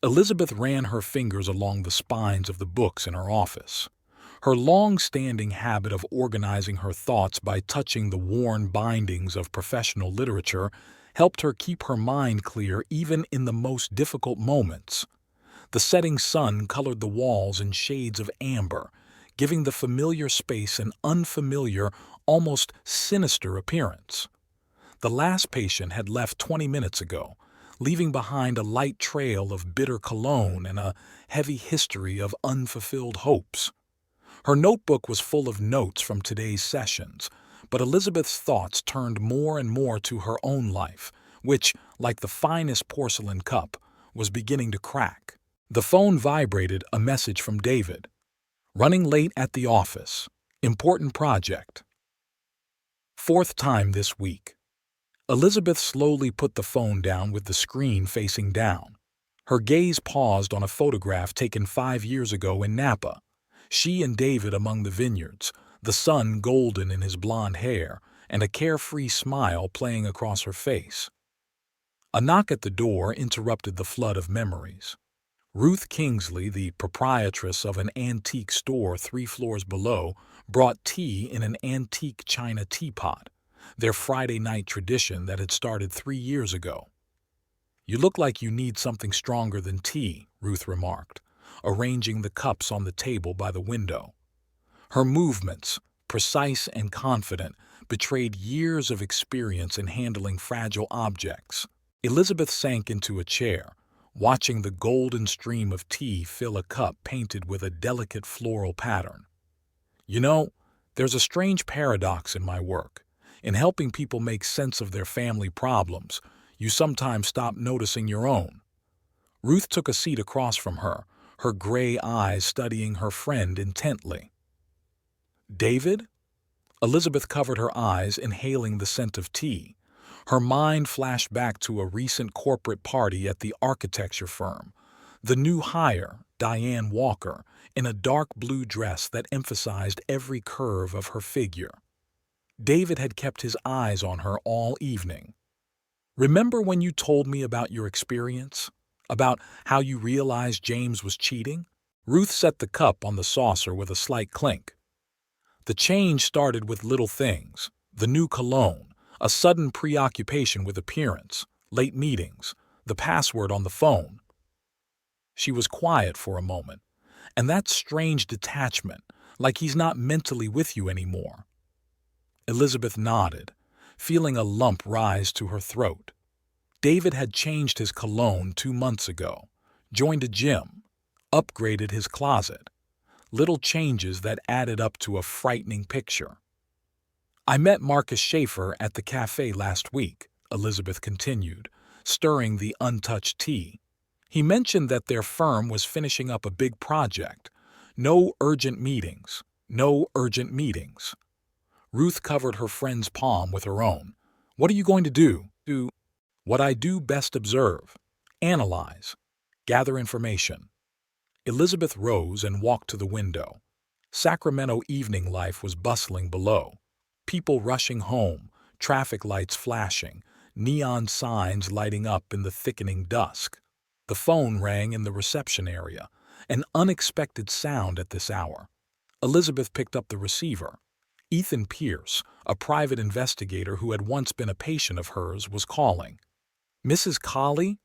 Elizabeth ran her fingers along the spines of the books in her office. Her long-standing habit of organizing her thoughts by touching the worn bindings of professional literature helped her keep her mind clear even in the most difficult moments. The setting sun colored the walls in shades of amber, giving the familiar space an unfamiliar, almost sinister appearance. The last patient had left 20 minutes ago, leaving behind a light trail of bitter cologne and a heavy history of unfulfilled hopes. Her notebook was full of notes from today's sessions, but Elizabeth's thoughts turned more and more to her own life, which, like the finest porcelain cup, was beginning to crack. The phone vibrated, a message from David. Running late at the office. Important project. Fourth time this week. Elizabeth slowly put the phone down with the screen facing down. Her gaze paused on a photograph taken 5 years ago in Napa. She and David among the vineyards, the sun golden in his blonde hair, and a carefree smile playing across her face. A knock at the door interrupted the flood of memories. Ruth Kingsley, the proprietress of an antique store 3 floors below, brought tea in an antique china teapot, their Friday night tradition that had started 3 years ago. "You look like you need something stronger than tea," Ruth remarked, arranging the cups on the table by the window. Her movements, precise and confident, betrayed years of experience in handling fragile objects. Elizabeth sank into a chair, watching the golden stream of tea fill a cup painted with a delicate floral pattern. "You know, there's a strange paradox in my work. In helping people make sense of their family problems, you sometimes stop noticing your own." Ruth took a seat across from her, her gray eyes studying her friend intently. "David?" Elizabeth covered her eyes, inhaling the scent of tea. Her mind flashed back to a recent corporate party at the architecture firm. The new hire, Diane Walker, in a dark blue dress that emphasized every curve of her figure. David had kept his eyes on her all evening. "Remember when you told me about your experience? About how you realized James was cheating?" Ruth set the cup on the saucer with a slight clink. "The change started with little things, the new cologne, a sudden preoccupation with appearance, late meetings, the password on the phone." She was quiet for a moment. "And that strange detachment, like he's not mentally with you anymore." Elizabeth nodded, feeling a lump rise to her throat. David had changed his cologne 2 months ago, joined a gym, upgraded his closet. Little changes that added up to a frightening picture. "I met Marcus Schaefer at the cafe last week," Elizabeth continued, stirring the untouched tea. "He mentioned that their firm was finishing up a big project. No urgent meetings. No urgent meetings." Ruth covered her friend's palm with her own. "What are you going to do?" "What I do best: observe, analyze, gather information." Elizabeth rose and walked to the window. Sacramento evening life was bustling below. People rushing home, traffic lights flashing, neon signs lighting up in the thickening dusk. The phone rang in the reception area, an unexpected sound at this hour. Elizabeth picked up the receiver. Ethan Pierce, a private investigator who had once been a patient of hers, was calling. "Mrs. Colley,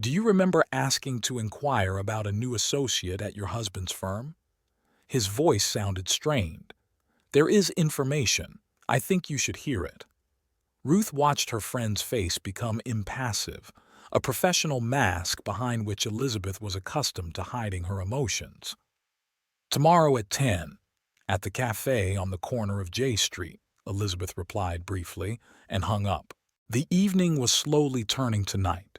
do you remember asking to inquire about a new associate at your husband's firm?" His voice sounded strained. "There is information. I think you should hear it." Ruth watched her friend's face become impassive, a professional mask behind which Elizabeth was accustomed to hiding her emotions. "Tomorrow at 10, at the cafe on the corner of J Street," Elizabeth replied briefly, and hung up. The evening was slowly turning to night.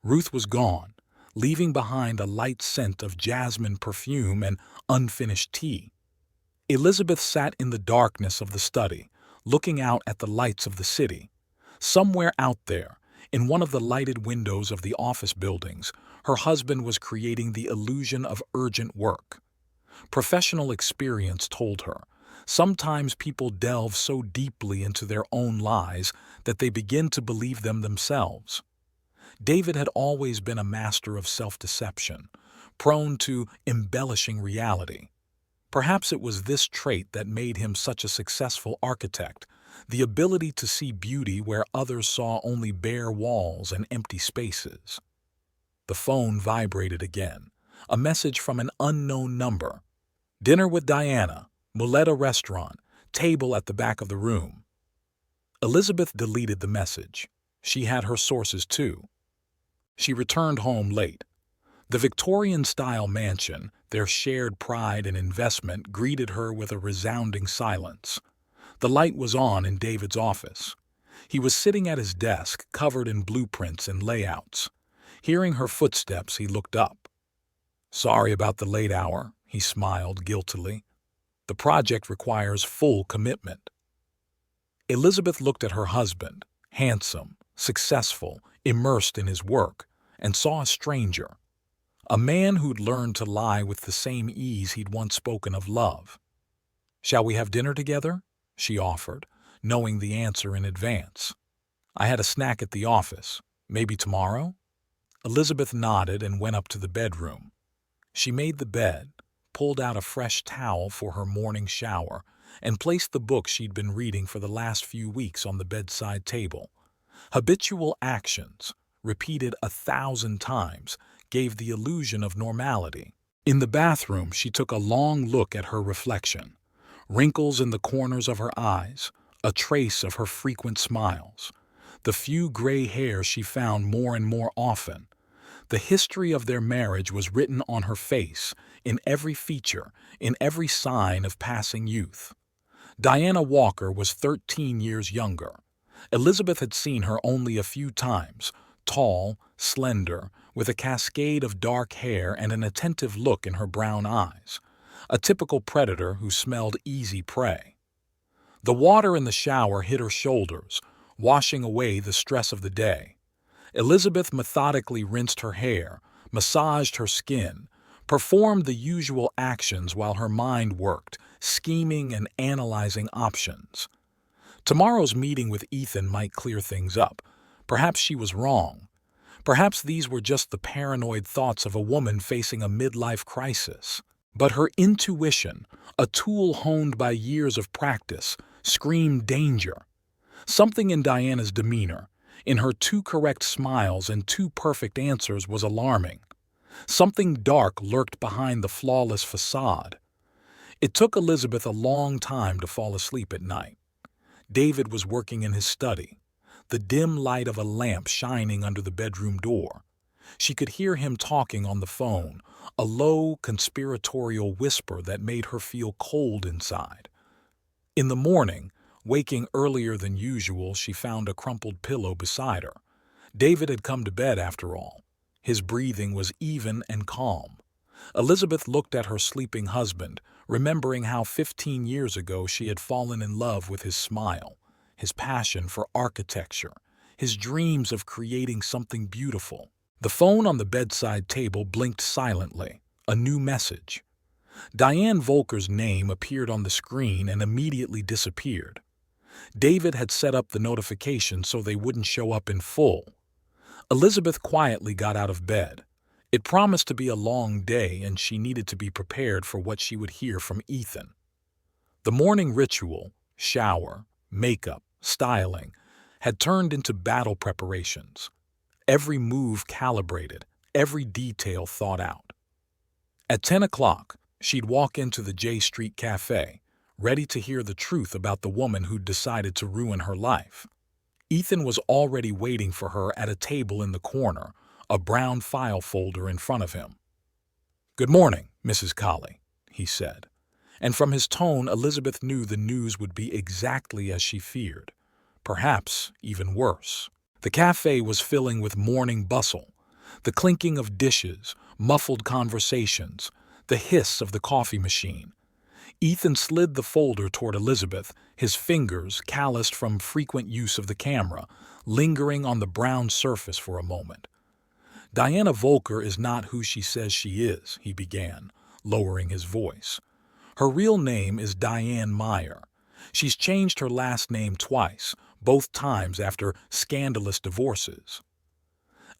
Ruth was gone, leaving behind a light scent of jasmine perfume and unfinished tea. Elizabeth sat in the darkness of the study, looking out at the lights of the city. Somewhere out there, in one of the lighted windows of the office buildings, her husband was creating the illusion of urgent work. Professional experience told her, sometimes people delve so deeply into their own lies that they begin to believe them themselves. David had always been a master of self-deception, prone to embellishing reality. Perhaps it was this trait that made him such a successful architect, the ability to see beauty where others saw only bare walls and empty spaces. The phone vibrated again, a message from an unknown number. Dinner with Diana, Muleta Restaurant, table at the back of the room. Elizabeth deleted the message. She had her sources too. She returned home late. The Victorian-style mansion, their shared pride and investment, greeted her with a resounding silence. The light was on in David's office. He was sitting at his desk, covered in blueprints and layouts. Hearing her footsteps, he looked up. "Sorry about the late hour," he smiled guiltily. "The project requires full commitment." Elizabeth looked at her husband, handsome, successful, immersed in his work, and saw a stranger. A man who'd learned to lie with the same ease he'd once spoken of love. "Shall we have dinner together?" she offered, knowing the answer in advance. "I had a snack at the office. Maybe tomorrow?" Elizabeth nodded and went up to the bedroom. She made the bed, pulled out a fresh towel for her morning shower, and placed the book she'd been reading for the last few weeks on the bedside table. Habitual actions, repeated 1,000 times, gave the illusion of normality. In the bathroom, she took a long look at her reflection. Wrinkles in the corners of her eyes, a trace of her frequent smiles. The few gray hairs she found more and more often. The history of their marriage was written on her face, in every feature, in every sign of passing youth. Diana Walker was 13 years younger. Elizabeth had seen her only a few times, tall, slender, with a cascade of dark hair and an attentive look in her brown eyes. A typical predator who smelled easy prey. The water in the shower hit her shoulders, washing away the stress of the day. Elizabeth methodically rinsed her hair, massaged her skin, performed the usual actions while her mind worked, scheming and analyzing options. Tomorrow's meeting with Ethan might clear things up. Perhaps she was wrong. Perhaps these were just the paranoid thoughts of a woman facing a midlife crisis. But her intuition, a tool honed by years of practice, screamed danger. Something in Diana's demeanor, in her two correct smiles and two perfect answers, was alarming. Something dark lurked behind the flawless facade. It took Elizabeth a long time to fall asleep at night. David was working in his study, the dim light of a lamp shining under the bedroom door. She could hear him talking on the phone, a low, conspiratorial whisper that made her cold cold inside. In the morning, waking earlier than usual, she found a crumpled pillow beside her. David had come to bed after all. His breathing was even and calm. Elizabeth looked at her sleeping husband, remembering how 15 years ago she had fallen in love with his smile, his passion for architecture, his dreams of creating something beautiful. The phone on the bedside table blinked silently, a new message. Diane Volker's name appeared on the screen and immediately disappeared. David had set up the notifications so they wouldn't show up in full. Elizabeth quietly got out of bed. It promised to be a long day, and she needed to be prepared for what she would hear from Ethan. The morning ritual, shower, makeup, styling, had turned into battle preparations. Every move calibrated, every detail thought out. At 10 o'clock, she'd walk into the J Street Cafe, ready to hear the truth about the woman who'd decided to ruin her life. Ethan was already waiting for her at a table in the corner, a brown file folder in front of him. "Good morning, Mrs. Colley," he said. And from his tone, Elizabeth knew the news would be exactly as she feared, perhaps even worse. The cafe was filling with morning bustle, the clinking of dishes, muffled conversations, the hiss of the coffee machine. Ethan slid the folder toward Elizabeth, his fingers, calloused from frequent use of the camera, lingering on the brown surface for a moment. "Diana Volker is not who she says she is," he began, lowering his voice. "Her real name is Diane Meyer. She's changed her last name twice, both times after scandalous divorces."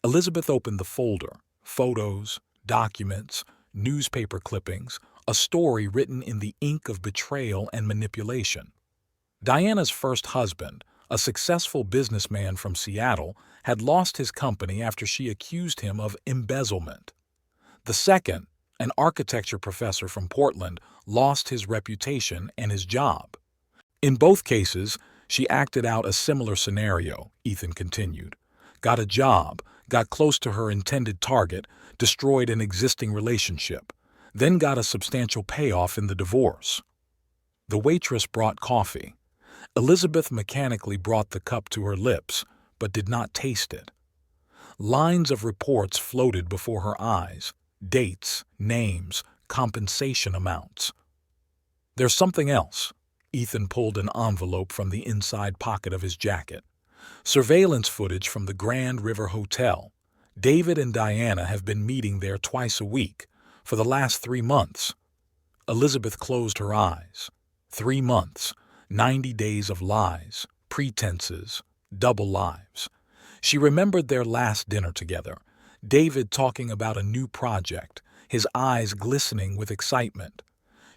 Elizabeth opened the folder. Photos, documents, newspaper clippings, a story written in the ink of betrayal and manipulation. Diana's first husband, a successful businessman from Seattle, had lost his company after she accused him of embezzlement. The second, an architecture professor from Portland, lost his reputation and his job. In both cases, she acted out a similar scenario, Ethan continued. Got a job, got close to her intended target, destroyed an existing relationship, then got a substantial payoff in the divorce. The waitress brought coffee. Elizabeth mechanically brought the cup to her lips, but did not taste it. Lines of reports floated before her eyes, dates, names, compensation amounts. There's something else. Ethan pulled an envelope from the inside pocket of his jacket. Surveillance footage from the Grand River Hotel. David and Diana have been meeting there twice a week for the last 3 months. Elizabeth closed her eyes. 3 months, 90 days of lies, pretenses, double lives. She remembered their last dinner together, David talking about a new project, his eyes glistening with excitement.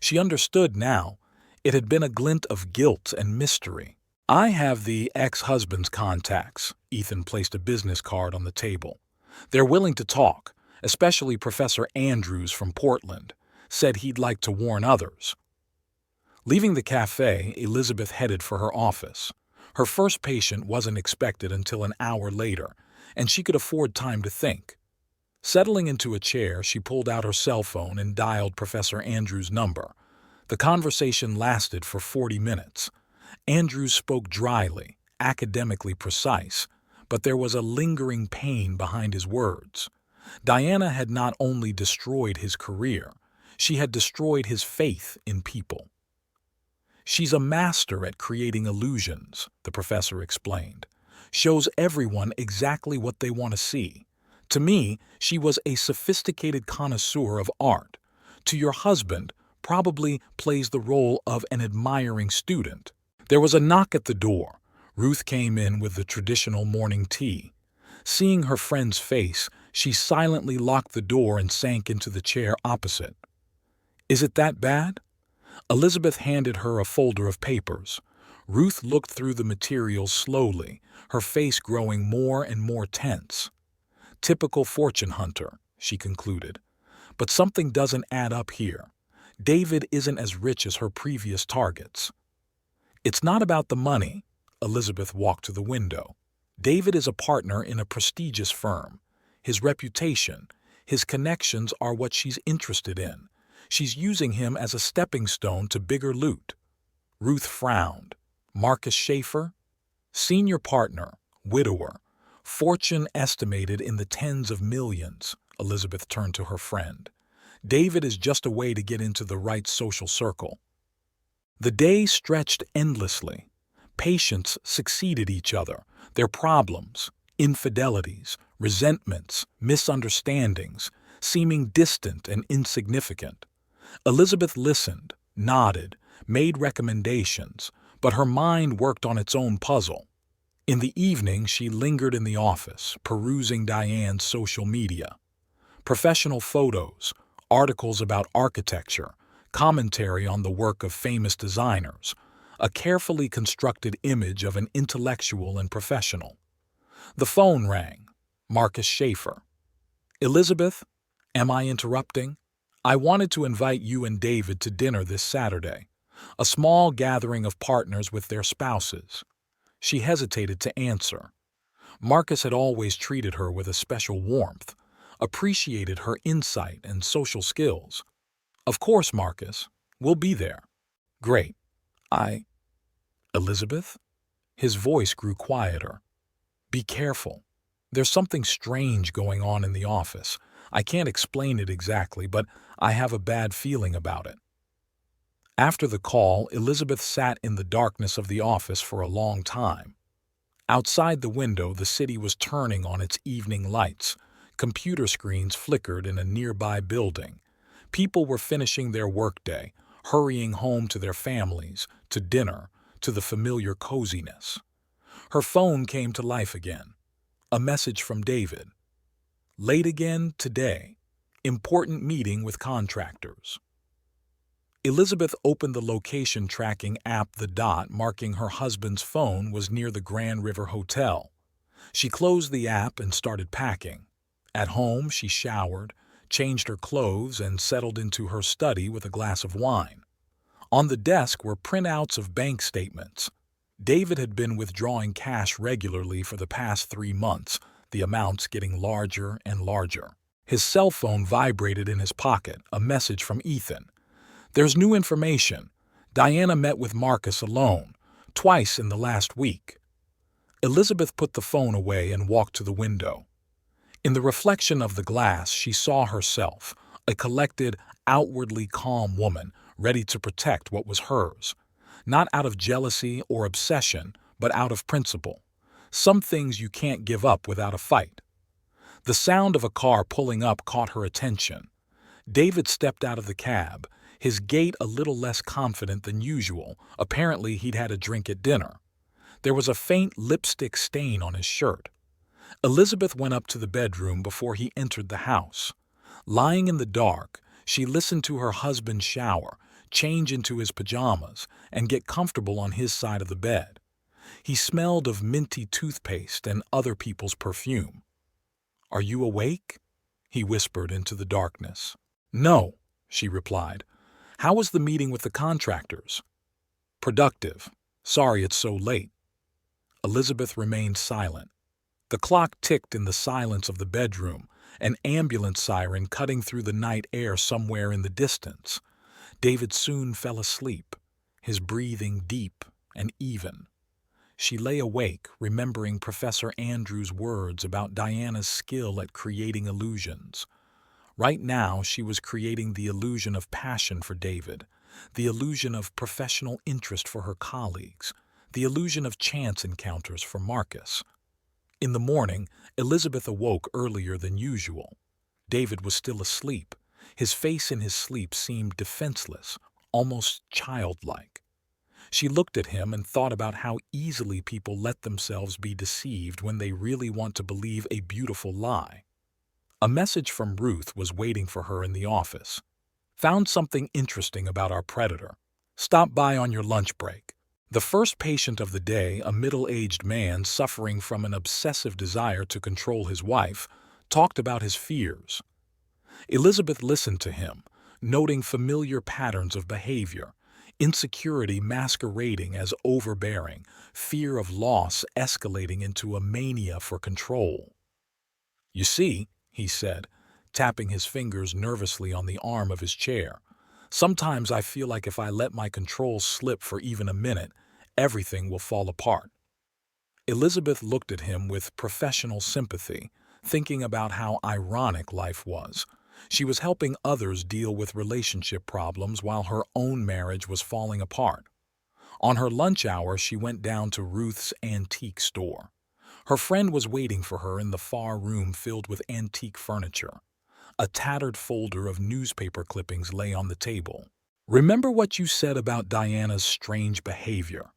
She understood now. It had been a glint of guilt and mystery. I have the ex-husband's contacts. Ethan placed a business card on the table. They're willing to talk, especially Professor Andrews from Portland. Said he'd like to warn others. Leaving the cafe, Elizabeth headed for her office. Her first patient wasn't expected until an hour later, and she could afford time to think. Settling into a chair, she pulled out her cell phone and dialed Professor Andrews' number. The conversation lasted for 40 minutes. Andrews spoke dryly, academically precise, but there was a lingering pain behind his words. Diana had not only destroyed his career, she had destroyed his faith in people. She's a master at creating illusions, the professor explained. Shows everyone exactly what they want to see. To me, she was a sophisticated connoisseur of art. To your husband, probably plays the role of an admiring student. There was a knock at the door. Ruth came in with the traditional morning tea. Seeing her friend's face, she silently locked the door and sank into the chair opposite. Is it that bad? Elizabeth handed her a folder of papers. Ruth looked through the materials slowly, her face growing more and more tense. Typical fortune hunter, she concluded. But something doesn't add up here. David isn't as rich as her previous targets. It's not about the money. Elizabeth walked to the window. David is a partner in a prestigious firm. His reputation, his connections are what she's interested in. She's using him as a stepping stone to bigger loot. Ruth frowned. Marcus Schaefer? Senior partner, widower, fortune estimated in the tens of millions. Elizabeth turned to her friend. David is just a way to get into the right social circle. The day stretched endlessly. Patients succeeded each other, their problems, infidelities, resentments, misunderstandings, seeming distant and insignificant. Elizabeth listened, nodded, made recommendations, but her mind worked on its own puzzle. In the evening, she lingered in the office, perusing Diane's social media. Professional photos, articles about architecture, commentary on the work of famous designers, a carefully constructed image of an intellectual and professional. The phone rang. Marcus Schaefer. Elizabeth, am I interrupting? I wanted to invite you and David to dinner this Saturday, a small gathering of partners with their spouses. She hesitated to answer. Marcus had always treated her with a special warmth, appreciated her insight and social skills. Of course, Marcus. We'll be there. Great. Elizabeth? His voice grew quieter. Be careful. There's something strange going on in the office. I can't explain it exactly, but I have a bad feeling about it. After the call, Elizabeth sat in the darkness of the office for a long time. Outside the window, the city was turning on its evening lights. Computer screens flickered in a nearby building. People were finishing their workday, hurrying home to their families, to dinner, to the familiar coziness. Her phone came to life again. A message from David. Late again today. Important meeting with contractors. Elizabeth opened the location tracking app. The dot marking her husband's phone was near the Grand River Hotel. She closed the app and started packing. At home, she showered, changed her clothes, and settled into her study with a glass of wine. On the desk were printouts of bank statements. David had been withdrawing cash regularly for the past 3 months, the amounts getting larger and larger. His cell phone vibrated in his pocket, a message from Ethan. "There's new information. Diana met with Marcus alone, twice in the last week." Elizabeth put the phone away and walked to the window. In the reflection of the glass, she saw herself, a collected, outwardly calm woman, ready to protect what was hers. Not out of jealousy or obsession, but out of principle. Some things you can't give up without a fight. The sound of a car pulling up caught her attention. David stepped out of the cab, his gait a little less confident than usual. Apparently he'd had a drink at dinner. There was a faint lipstick stain on his shirt. Elizabeth went up to the bedroom before he entered the house. Lying in the dark, she listened to her husband shower, change into his pajamas, and get comfortable on his side of the bed. He smelled of minty toothpaste and other people's perfume. "Are you awake?" he whispered into the darkness. "No," she replied. "How was the meeting with the contractors?" "Productive. Sorry it's so late." Elizabeth remained silent. The clock ticked in the silence of the bedroom, an ambulance siren cutting through the night air somewhere in the distance. David soon fell asleep, his breathing deep and even. She lay awake, remembering Professor Andrews' words about Diana's skill at creating illusions. Right now, she was creating the illusion of passion for David, the illusion of professional interest for her colleagues, the illusion of chance encounters for Marcus. In the morning, Elizabeth awoke earlier than usual. David was still asleep. His face in his sleep seemed defenseless, almost childlike. She looked at him and thought about how easily people let themselves be deceived when they really want to believe a beautiful lie. A message from Ruth was waiting for her in the office. "Found something interesting about our predator. Stop by on your lunch break." The first patient of the day, a middle-aged man suffering from an obsessive desire to control his wife, talked about his fears. Elizabeth listened to him, noting familiar patterns of behavior. Insecurity masquerading as overbearing, fear of loss escalating into a mania for control. "You see," he said, tapping his fingers nervously on the arm of his chair, "sometimes I feel like if I let my control slip for even a minute, everything will fall apart." Elizabeth looked at him with professional sympathy, thinking about how ironic life was. She was helping others deal with relationship problems while her own marriage was falling apart. On her lunch hour, she went down to Ruth's antique store. Her friend was waiting for her in the far room filled with antique furniture. A tattered folder of newspaper clippings lay on the table. "Remember what you said about Diana's strange behavior?"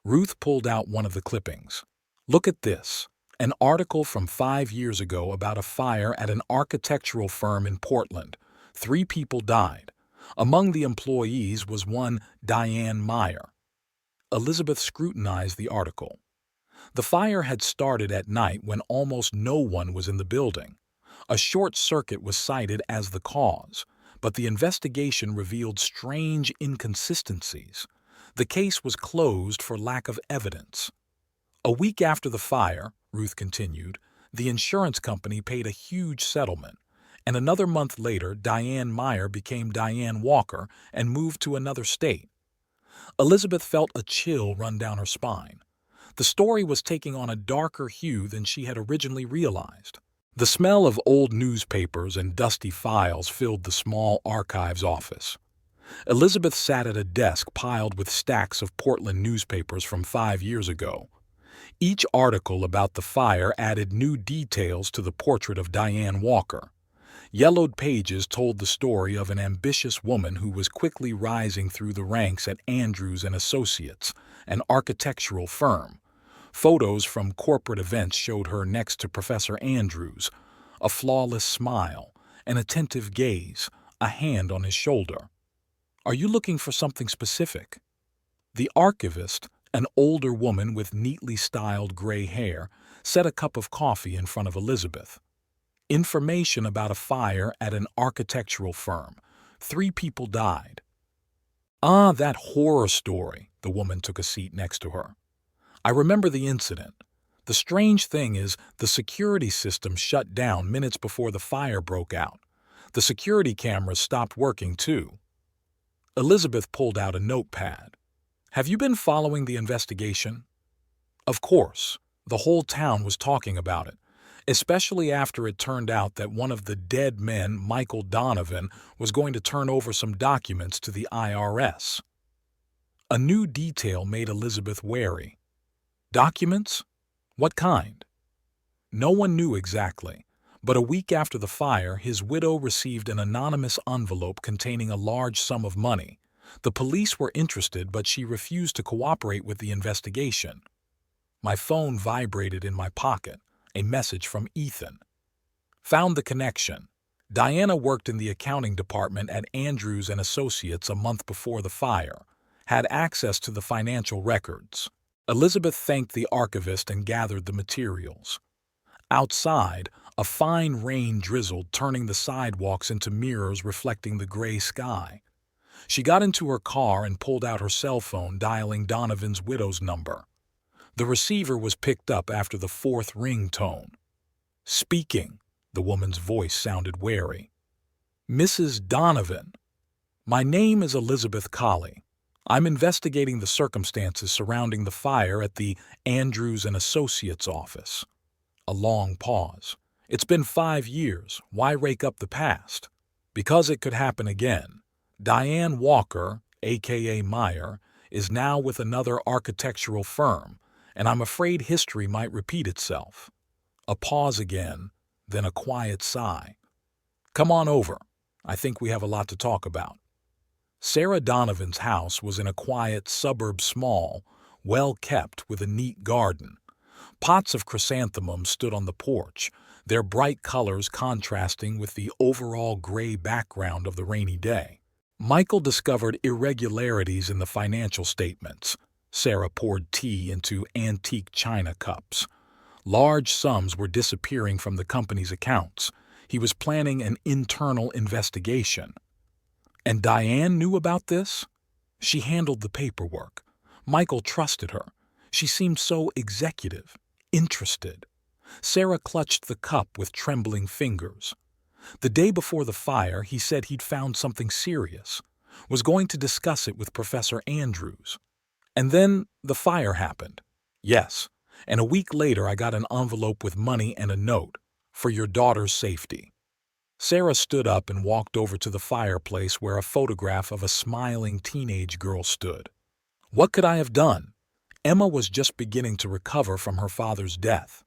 Ruth pulled out one of the clippings. "Look at this. An article from 5 years ago about a fire at an architectural firm in Portland. 3 people died. Among the employees was one Diane Meyer." Elizabeth scrutinized the article. The fire had started at night when almost no one was in the building. A short circuit was cited as the cause, but the investigation revealed strange inconsistencies. The case was closed for lack of evidence. "A week after the fire," Ruth continued, "the insurance company paid a huge settlement, and another month later Diane Meyer became Diane Walker and moved to another state." Elizabeth felt a chill run down her spine. The story was taking on a darker hue than she had originally realized. The smell of old newspapers and dusty files filled the small archives office. Elizabeth sat at a desk piled with stacks of Portland newspapers from 5 years ago. Each article about the fire added new details to the portrait of Diane Walker. Yellowed pages told the story of an ambitious woman who was quickly rising through the ranks at Andrews and Associates, an architectural firm. Photos from corporate events showed her next to Professor Andrews, A flawless smile, an attentive gaze, a hand on his shoulder. "Are you looking for something specific?" The archivist, an older woman with neatly styled gray hair, set a cup of coffee in front of Elizabeth. "Information about a fire at an architectural firm. 3 people died." "Ah, that horror story." The woman took a seat next to her. "I remember the incident. The strange thing is the security system shut down minutes before the fire broke out. The security cameras stopped working too." Elizabeth pulled out a notepad. "Have you been following the investigation?" Of course. The whole town was talking about it, especially after it turned out that one of the dead men, Michael Donovan, was going to turn over some documents to the IRS. A new detail made Elizabeth wary. Documents? What kind? No one knew exactly, but a week after the fire, his widow received an anonymous envelope containing a large sum of money. The police were interested, but she refused to cooperate with the investigation. My phone vibrated in my pocket, a message from Ethan. "Found the connection. Diana worked in the accounting department at Andrews and Associates a month before the fire, had access to the financial records." Elizabeth thanked the archivist and gathered the materials. Outside, a fine rain drizzled, turning the sidewalks into mirrors reflecting the gray sky. She got into her car and pulled out her cell phone, dialing Donovan's widow's number. The receiver was picked up after the 4th ring-tone. "Speaking." The woman's voice sounded wary. "Mrs. Donovan, my name is Elizabeth Colley. I'm investigating the circumstances surrounding the fire at the Andrews and Associates office." A long pause. "It's been 5 years. Why rake up the past?" "Because it could happen again. Diane Walker, a.k.a. Meyer, is now with another architectural firm, and I'm afraid history might repeat itself." A pause again, then a quiet sigh. "Come on over. I think we have a lot to talk about." Sarah Donovan's house was in a quiet suburb, small, well-kept, with a neat garden. Pots of chrysanthemums stood on the porch, their bright colors contrasting with the overall gray background of the rainy day. Michael discovered irregularities in the financial statements. Sarah poured tea into antique china cups. Large sums were disappearing from the company's accounts. He was planning an internal investigation. And Diane knew about this? She handled the paperwork. Michael trusted her. She seemed so executive, interested. Sarah clutched the cup with trembling fingers. The day before the fire, he said he'd found something serious, was going to discuss it with Professor Andrews. And then the fire happened. "Yes, and a week later I got an envelope with money and a note, 'For your daughter's safety.'" Sarah stood up and walked over to the fireplace where a photograph of a smiling teenage girl stood. "What could I have done?" Emma was just beginning to recover from her father's death.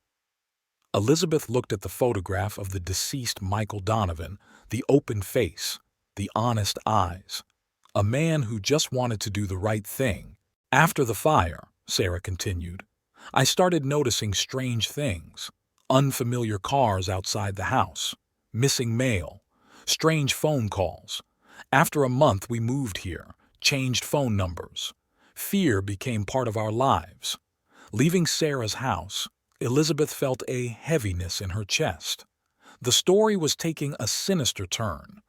Elizabeth looked at the photograph of the deceased Michael Donovan, the open face, the honest eyes. A man who just wanted to do the right thing. "After the fire," Sarah continued, "I started noticing strange things. Unfamiliar cars outside the house, missing mail, strange phone calls. After a month we moved here, changed phone numbers. Fear became part of our lives." Leaving Sarah's house, Elizabeth felt a heaviness in her chest. The story was taking a sinister turn.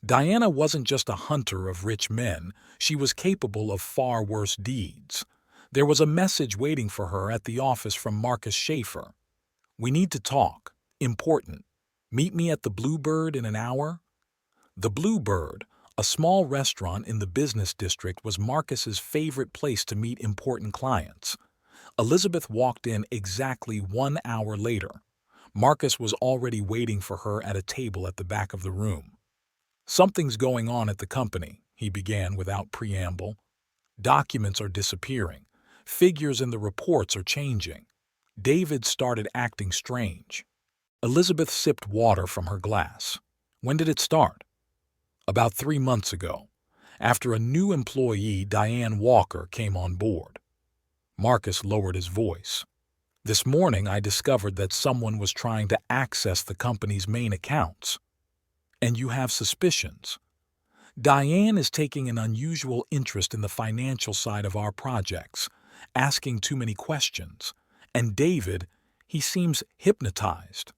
Diana wasn't just a hunter of rich men, she was capable of far worse deeds. There was a message waiting for her at the office from Marcus Schaefer. "We need to talk. Important. Meet me at the Bluebird in an hour." The Bluebird, a small restaurant in the business district, was Marcus's favorite place to meet important clients. Elizabeth walked in exactly 1 hour later. Marcus was already waiting for her at a table at the back of the room. "Something's going on at the company," he began without preamble. "Documents are disappearing. Figures in the reports are changing. David started acting strange." Elizabeth sipped water from her glass. "When did it start?" "About 3 months ago, after a new employee, Diane Walker, came on board." Marcus lowered his voice. This morning I discovered that someone was trying to access the company's main accounts. And you have suspicions. Diane is taking an unusual interest in the financial side of our projects, asking too many questions. And David, he seems hypnotized.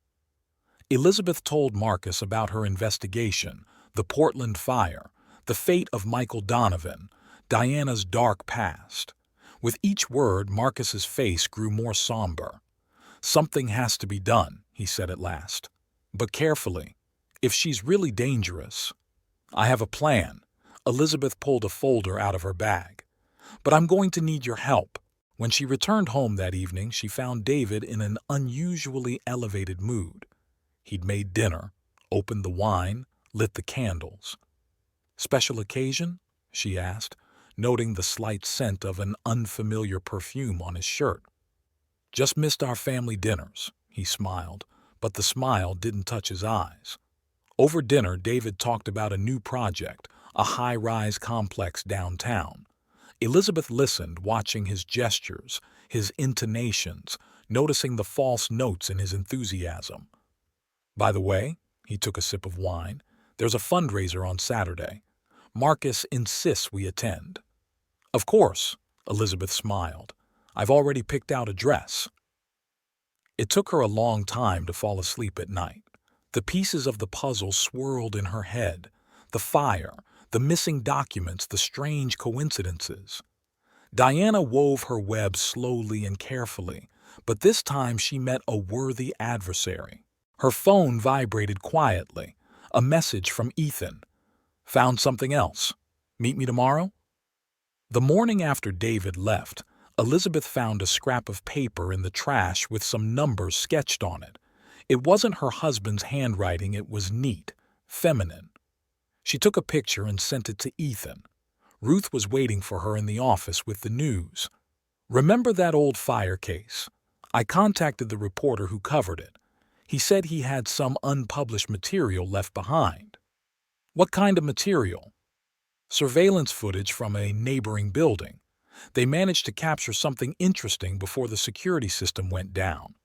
Elizabeth told Marcus about her investigation, the Portland fire, the fate of Michael Donovan, Diana's dark past. With each word, Marcus's face grew more somber. "Something has to be done," he said at last. "But carefully. If she's really dangerous—" "I have a plan." Elizabeth pulled a folder out of her bag. "But I'm going to need your help." When she returned home that evening, she found David in an unusually elevated mood. He'd made dinner, opened the wine, lit the candles. "Special occasion?" she asked, noting the slight scent of an unfamiliar perfume on his shirt. "Just missed our family dinners," he smiled, but the smile didn't touch his eyes. Over dinner, David talked about a new project, a high-rise complex downtown. Elizabeth listened, watching his gestures, his intonations, noticing the false notes in his enthusiasm. "By the way," he took a sip of wine, "there's a fundraiser on Saturday. Marcus insists we attend." "Of course," Elizabeth smiled. "I've already picked out a dress." It took her a long time to fall asleep at night. The pieces of the puzzle swirled in her head. The fire, the missing documents, the strange coincidences. Diana wove her web slowly and carefully, but this time she met a worthy adversary. Her phone vibrated quietly. A message from Ethan. "Found something else. Meet me tomorrow?" The morning after David left, Elizabeth found a scrap of paper in the trash with some numbers sketched on it. It wasn't her husband's handwriting, it was neat, feminine. She took a picture and sent it to Ethan. Ruth was waiting for her in the office with the news. "Remember that old fire case? I contacted the reporter who covered it. He said he had some unpublished material left behind." "What kind of material?" "Surveillance footage from a neighboring building. They managed to capture something interesting before the security system went down."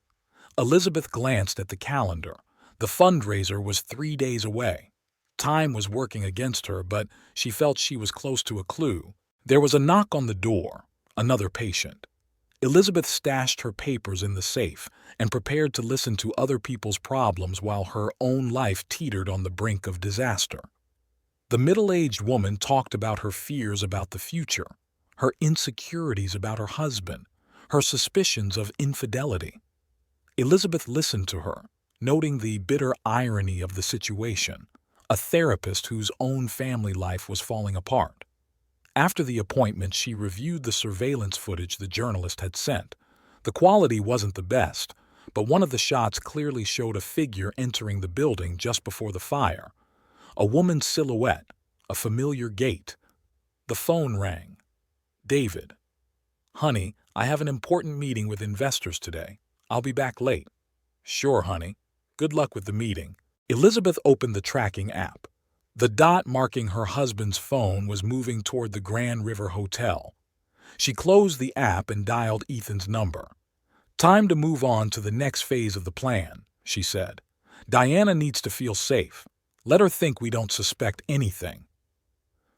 Elizabeth glanced at the calendar. The fundraiser was 3 days away. Time was working against her, but she felt she was close to a clue. There was a knock on the door, another patient. Elizabeth stashed her papers in the safe and prepared to listen to other people's problems while her own life teetered on the brink of disaster. The middle-aged woman talked about her fears about the future, her insecurities about her husband, her suspicions of infidelity. Elizabeth listened to her, noting the bitter irony of the situation, a therapist whose own family life was falling apart. After the appointment, she reviewed the surveillance footage the journalist had sent. The quality wasn't the best, but one of the shots clearly showed a figure entering the building just before the fire. A woman's silhouette, a familiar gait. The phone rang. "David." "Honey, I have an important meeting with investors today. I'll be back late." "Sure, honey. Good luck with the meeting." Elizabeth opened the tracking app. The dot marking her husband's phone was moving toward the Grand River Hotel. She closed the app and dialed Ethan's number. "Time to move on to the next phase of the plan," she said. "Diana needs to feel safe. Let her think we don't suspect anything."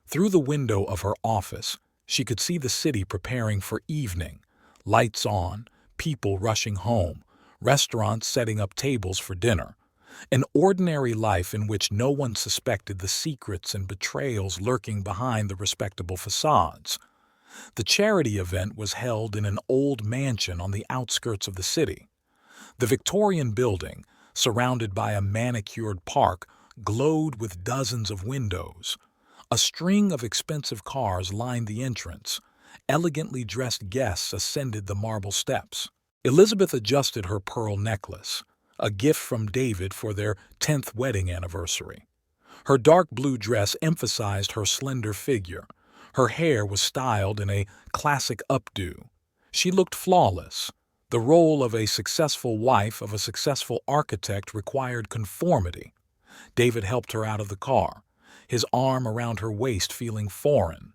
Through the window of her office, she could see the city preparing for evening, lights on, people rushing home, restaurants setting up tables for dinner. An ordinary life in which no one suspected the secrets and betrayals lurking behind the respectable facades. The charity event was held in an old mansion on the outskirts of the city. The Victorian building, surrounded by a manicured park, glowed with dozens of windows. A string of expensive cars lined the entrance. Elegantly dressed guests ascended the marble steps. Elizabeth adjusted her pearl necklace, a gift from David for their 10th wedding anniversary. Her dark blue dress emphasized her slender figure. Her hair was styled in a classic updo. She looked flawless. The role of a successful wife of a successful architect required conformity. David helped her out of the car, his arm around her waist feeling foreign.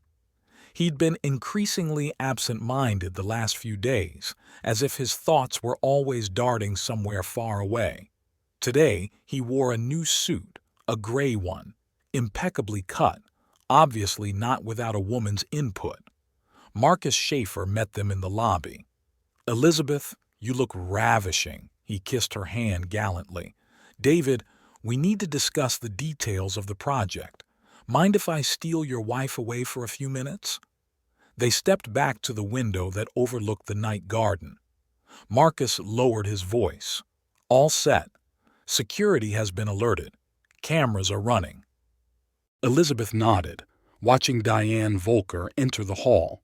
He'd been increasingly absent-minded the last few days, as if his thoughts were always darting somewhere far away. Today, he wore a new suit, a gray one, impeccably cut, obviously not without a woman's input. Marcus Schaefer met them in the lobby. "Elizabeth, you look ravishing," he kissed her hand gallantly. "David, we need to discuss the details of the project. Mind if I steal your wife away for a few minutes?" They stepped back to the window that overlooked the night garden. Marcus lowered his voice. "All set. Security has been alerted. Cameras are running." Elizabeth nodded, watching Diane Volker enter the hall.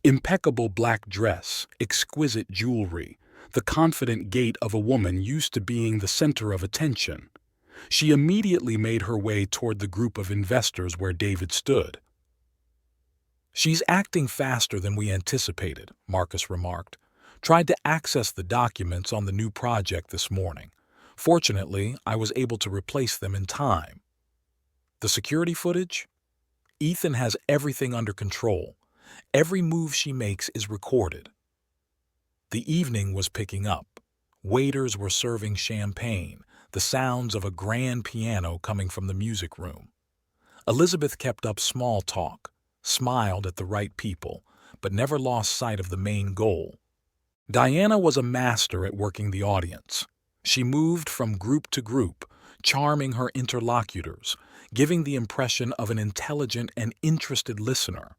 Impeccable black dress, exquisite jewelry, the confident gait of a woman used to being the center of attention. She immediately made her way toward the group of investors where David stood. "She's acting faster than we anticipated," Marcus remarked. "Tried to access the documents on the new project this morning. Fortunately, I was able to replace them in time." "The security footage?" "Ethan has everything under control. Every move she makes is recorded." The evening was picking up. Waiters were serving champagne, the sounds of a grand piano coming from the music room. Elizabeth kept up small talk, smiled at the right people, but never lost sight of the main goal. Diana was a master at working the audience. She moved from group to group, charming her interlocutors, giving the impression of an intelligent and interested listener.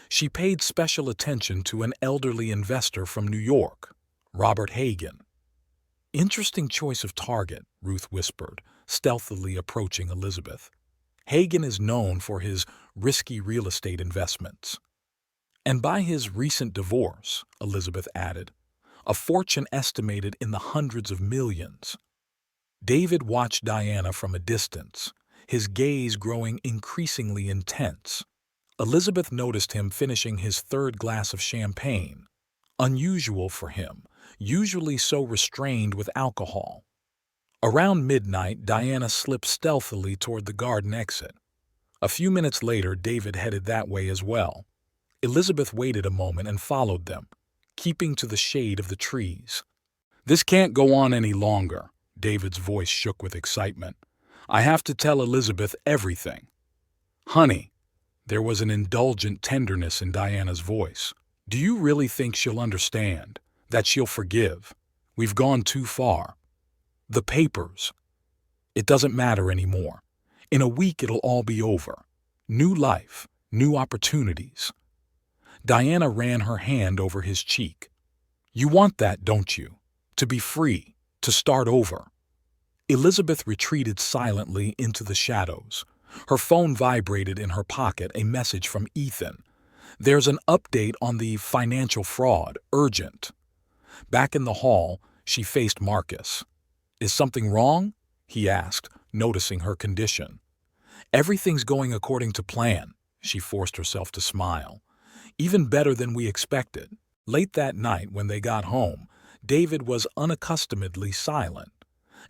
She paid special attention to an elderly investor from New York, Robert Hagan. "Interesting choice of target," Ruth whispered, stealthily approaching Elizabeth. "Hagan is known for his risky real estate investments." "And by his recent divorce," Elizabeth added, "a fortune estimated in the hundreds of millions." David watched Diana from a distance, his gaze growing increasingly intense. Elizabeth noticed him finishing his third glass of champagne, unusual for him, usually so restrained with alcohol. Around midnight, Diana slipped stealthily toward the garden exit. A few minutes later, David headed that way as well. Elizabeth waited a moment and followed them, keeping to the shade of the trees. "This can't go on any longer," David's voice shook with excitement. "I have to tell Elizabeth everything." "Honey," there was an indulgent tenderness in Diana's voice. "Do you really think she'll understand? That she'll forgive? We've gone too far." "The papers." "It doesn't matter anymore. In a week it'll all be over. New life, new opportunities." Diana ran her hand over his cheek. "You want that, don't you? To be free, to start over." Elizabeth retreated silently into the shadows. Her phone vibrated in her pocket, a message from Ethan. "There's an update on the financial fraud, urgent." Back in the hall, she faced Marcus. "Is something wrong?" he asked, noticing her condition. "Everything's going according to plan," she forced herself to smile. "Even better than we expected." Late that night, when they got home, David was unaccustomedly silent.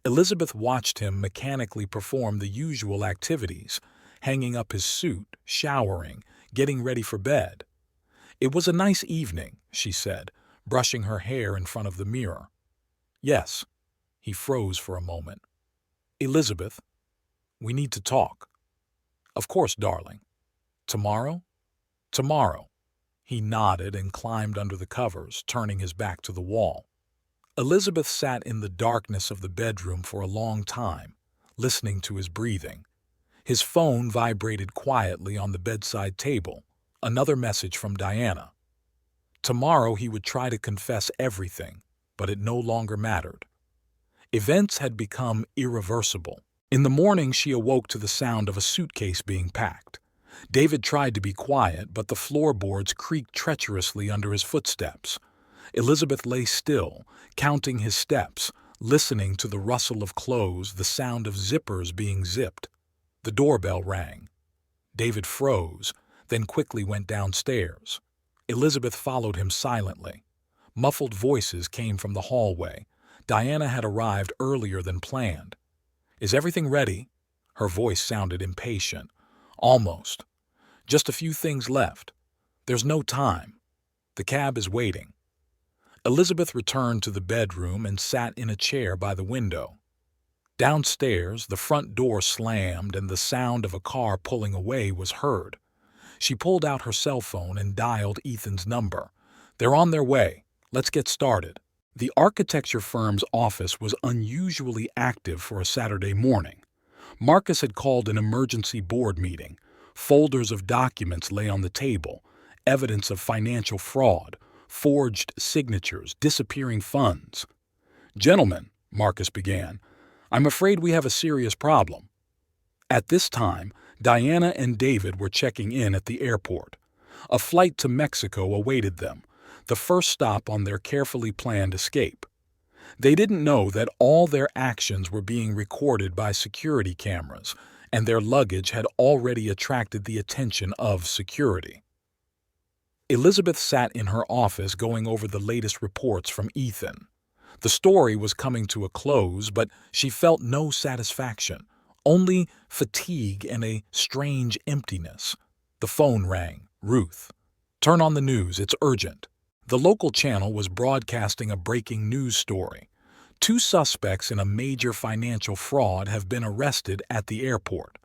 Elizabeth watched him mechanically perform the usual activities, hanging up his suit, showering, getting ready for bed. "It was a nice evening," she said, brushing her hair in front of the mirror. "Yes." He froze for a moment. "Elizabeth, we need to talk." "Of course, darling. Tomorrow?" "Tomorrow." He nodded and climbed under the covers, turning his back to the wall. Elizabeth sat in the darkness of the bedroom for a long time, listening to his breathing. His phone vibrated quietly on the bedside table, another message from Diana. Tomorrow he would try to confess everything, but it no longer mattered. Events had become irreversible. In the morning she awoke to the sound of a suitcase being packed. David tried to be quiet, but the floorboards creaked treacherously under his footsteps. Elizabeth lay still, counting his steps, listening to the rustle of clothes, the sound of zippers being zipped. The doorbell rang. David froze, then quickly went downstairs. Elizabeth followed him silently. Muffled voices came from the hallway. Diana had arrived earlier than planned. "Is everything ready?" Her voice sounded impatient. "Almost. Just a few things left. There's no time. The cab is waiting. Elizabeth returned to the bedroom and sat in a chair by the window. Downstairs, the front door slammed and the sound of a car pulling away was heard. She pulled out her cell phone and dialed Ethan's number. "They're on their way. Let's get started." The architecture firm's office was unusually active for a Saturday morning. Marcus had called an emergency board meeting. Folders of documents lay on the table, evidence of financial fraud, forged signatures, disappearing funds. "Gentlemen," Marcus began, "I'm afraid we have a serious problem." At this time, Diana and David were checking in at the airport. A flight to Mexico awaited them, the first stop on their carefully planned escape. They didn't know that all their actions were being recorded by security cameras, and their luggage had already attracted the attention of security. Elizabeth sat in her office going over the latest reports from Ethan. The story was coming to a close, but she felt no satisfaction, only fatigue and a strange emptiness. The phone rang. "Ruth, turn on the news, it's urgent." The local channel was broadcasting a breaking news story. 2 suspects in a major financial fraud have been arrested at the airport.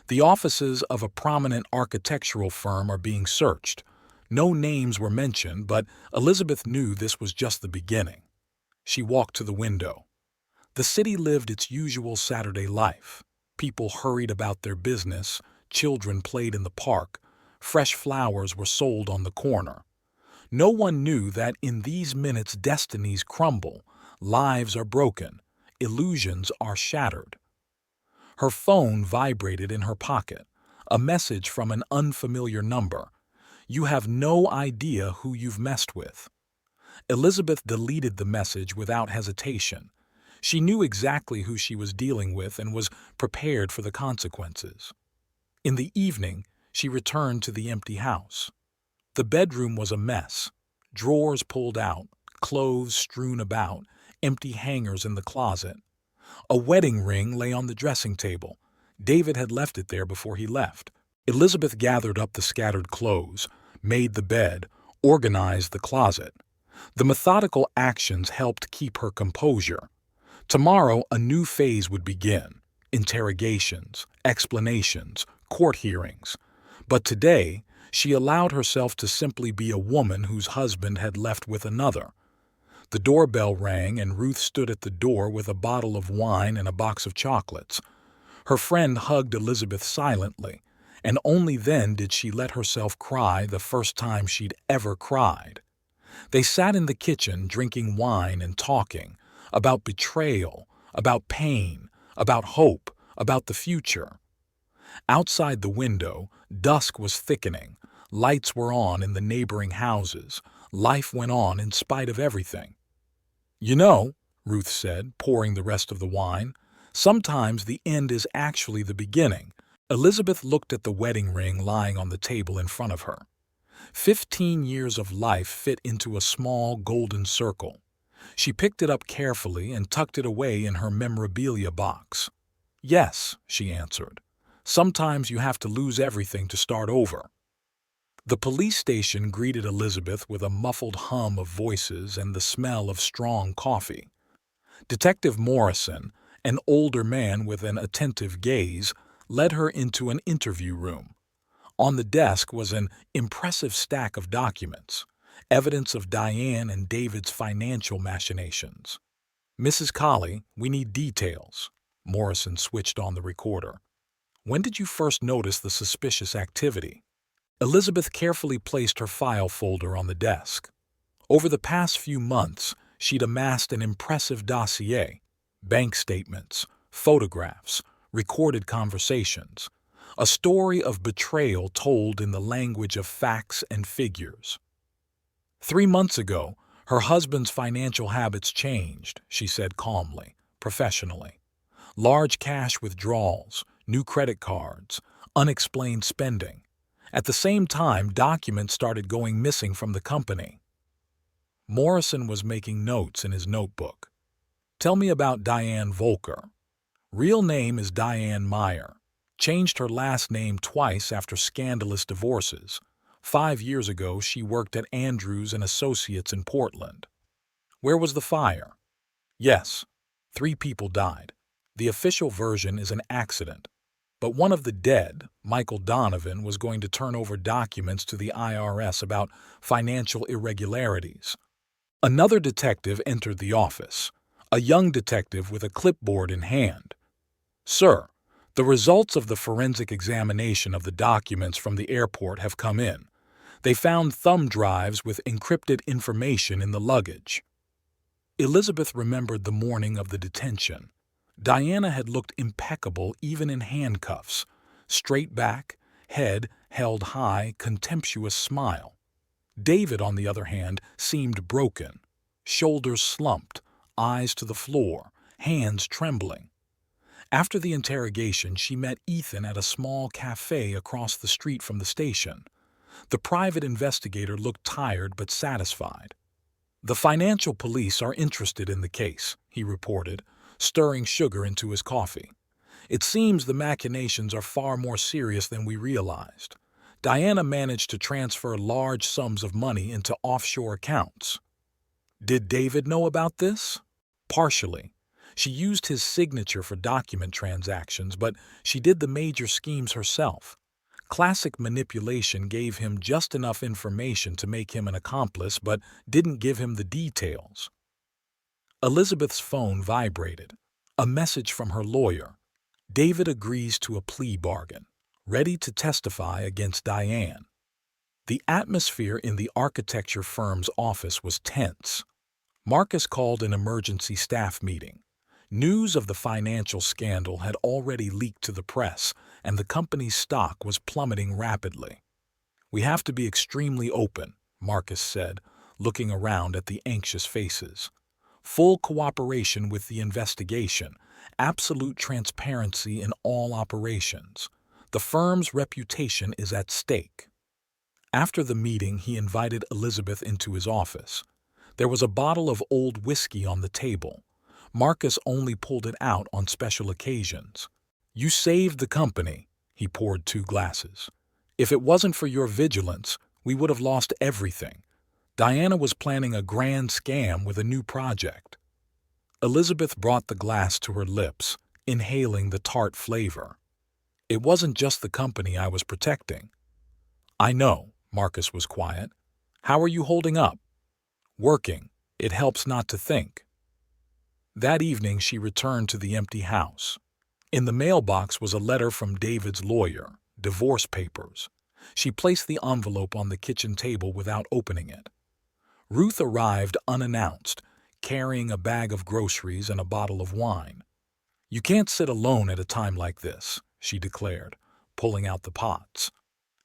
The offices of a prominent architectural firm are being searched. No names were mentioned, but Elizabeth knew this was just the beginning. She walked to the window. The city lived its usual Saturday life. People hurried about their business, children played in the park, fresh flowers were sold on the corner. No one knew that in these minutes destinies crumble, lives are broken, illusions are shattered. Her phone vibrated in her pocket, a message from an unfamiliar number. "You have no idea who you've messed with." Elizabeth deleted the message without hesitation. She knew exactly who she was dealing with and was prepared for the consequences. In the evening, she returned to the empty house. The bedroom was a mess. Drawers pulled out, clothes strewn about, empty hangers in the closet. A wedding ring lay on the dressing table. David had left it there before he left. Elizabeth gathered up the scattered clothes, made the bed, organized the closet. The methodical actions helped keep her composure. Tomorrow, a new phase would begin: interrogations, explanations, court hearings. But today, she allowed herself to simply be a woman whose husband had left with another. The doorbell rang and Ruth stood at the door with a bottle of wine and a box of chocolates. Her friend hugged Elizabeth silently, and only then did she let herself cry the first time she'd ever cried. They sat in the kitchen drinking wine and talking about betrayal, about pain, about hope, about the future. Outside the window, dusk was thickening. Lights were on in the neighboring houses. Life went on in spite of everything. "You know," Ruth said, pouring the rest of the wine, "sometimes the end is actually the beginning." Elizabeth looked at the wedding ring lying on the table in front of her. 15 years of life fit into a small golden circle. She picked it up carefully and tucked it away in her memorabilia box. "Yes," she answered. "Sometimes you have to lose everything to start over." The police station greeted Elizabeth with a muffled hum of voices and the smell of strong coffee. Detective Morrison, an older man with an attentive gaze, led her into an interview room. On the desk was an impressive stack of documents, evidence of Diane and David's financial machinations. "Mrs. Colley, we need details." Morrison switched on the recorder. "When did you first notice the suspicious activity?" Elizabeth carefully placed her file folder on the desk. Over the past few months, she'd amassed an impressive dossier: bank statements, photographs, recorded conversations, a story of betrayal told in the language of facts and figures. 3 months ago, her husband's financial habits changed, she said calmly, professionally. Large cash withdrawals, new credit cards, unexplained spending. At the same time, documents started going missing from the company. Morrison was making notes in his notebook. "Tell me about Diane Volker." "Real name is Diane Meyer. Changed her last name twice after scandalous divorces. 5 years ago, she worked at Andrews and Associates in Portland. Where was the fire? Yes, 3 people died. The official version is an accident. But one of the dead, Michael Donovan, was going to turn over documents to the IRS about financial irregularities. Another detective entered the office, a young detective with a clipboard in hand. Sir, the results of the forensic examination of the documents from the airport have come in. They found thumb drives with encrypted information in the luggage. Elizabeth remembered the morning of the detention. Diana had looked impeccable even in handcuffs. Straight back, head held high, contemptuous smile. David, on the other hand, seemed broken. Shoulders slumped, eyes to the floor, hands trembling. After the interrogation, she met Ethan at a small cafe across the street from the station. The private investigator looked tired but satisfied. The financial police are interested in the case, he reported, stirring sugar into his coffee. It seems the machinations are far more serious than we realized. Diana managed to transfer large sums of money into offshore accounts. Did David know about this? Partially. She used his signature for document transactions, but she did the major schemes herself. Classic manipulation gave him just enough information to make him an accomplice, but didn't give him the details. Elizabeth's phone vibrated. A message from her lawyer. David agrees to a plea bargain, ready to testify against Diane. The atmosphere in the architecture firm's office was tense. Marcus called an emergency staff meeting. News of the financial scandal had already leaked to the press, and the company's stock was plummeting rapidly. We have to be extremely open, Marcus said, looking around at the anxious faces. Full cooperation with the investigation, absolute transparency in all operations. The firm's reputation is at stake. After the meeting, he invited Elizabeth into his office. There was a bottle of old whiskey on the table. Marcus only pulled it out on special occasions. You saved the company, he poured 2 glasses. If it wasn't for your vigilance, we would have lost everything. Diana was planning a grand scam with a new project. Elizabeth brought the glass to her lips, inhaling the tart flavor. It wasn't just the company I was protecting. I know, Marcus was quiet. How are you holding up? Working. It helps not to think. That evening she returned to the empty house. In the mailbox was a letter from David's lawyer, divorce papers. She placed the envelope on the kitchen table without opening it. Ruth arrived unannounced, carrying a bag of groceries and a bottle of wine. You can't sit alone at a time like this, she declared, pulling out the pots.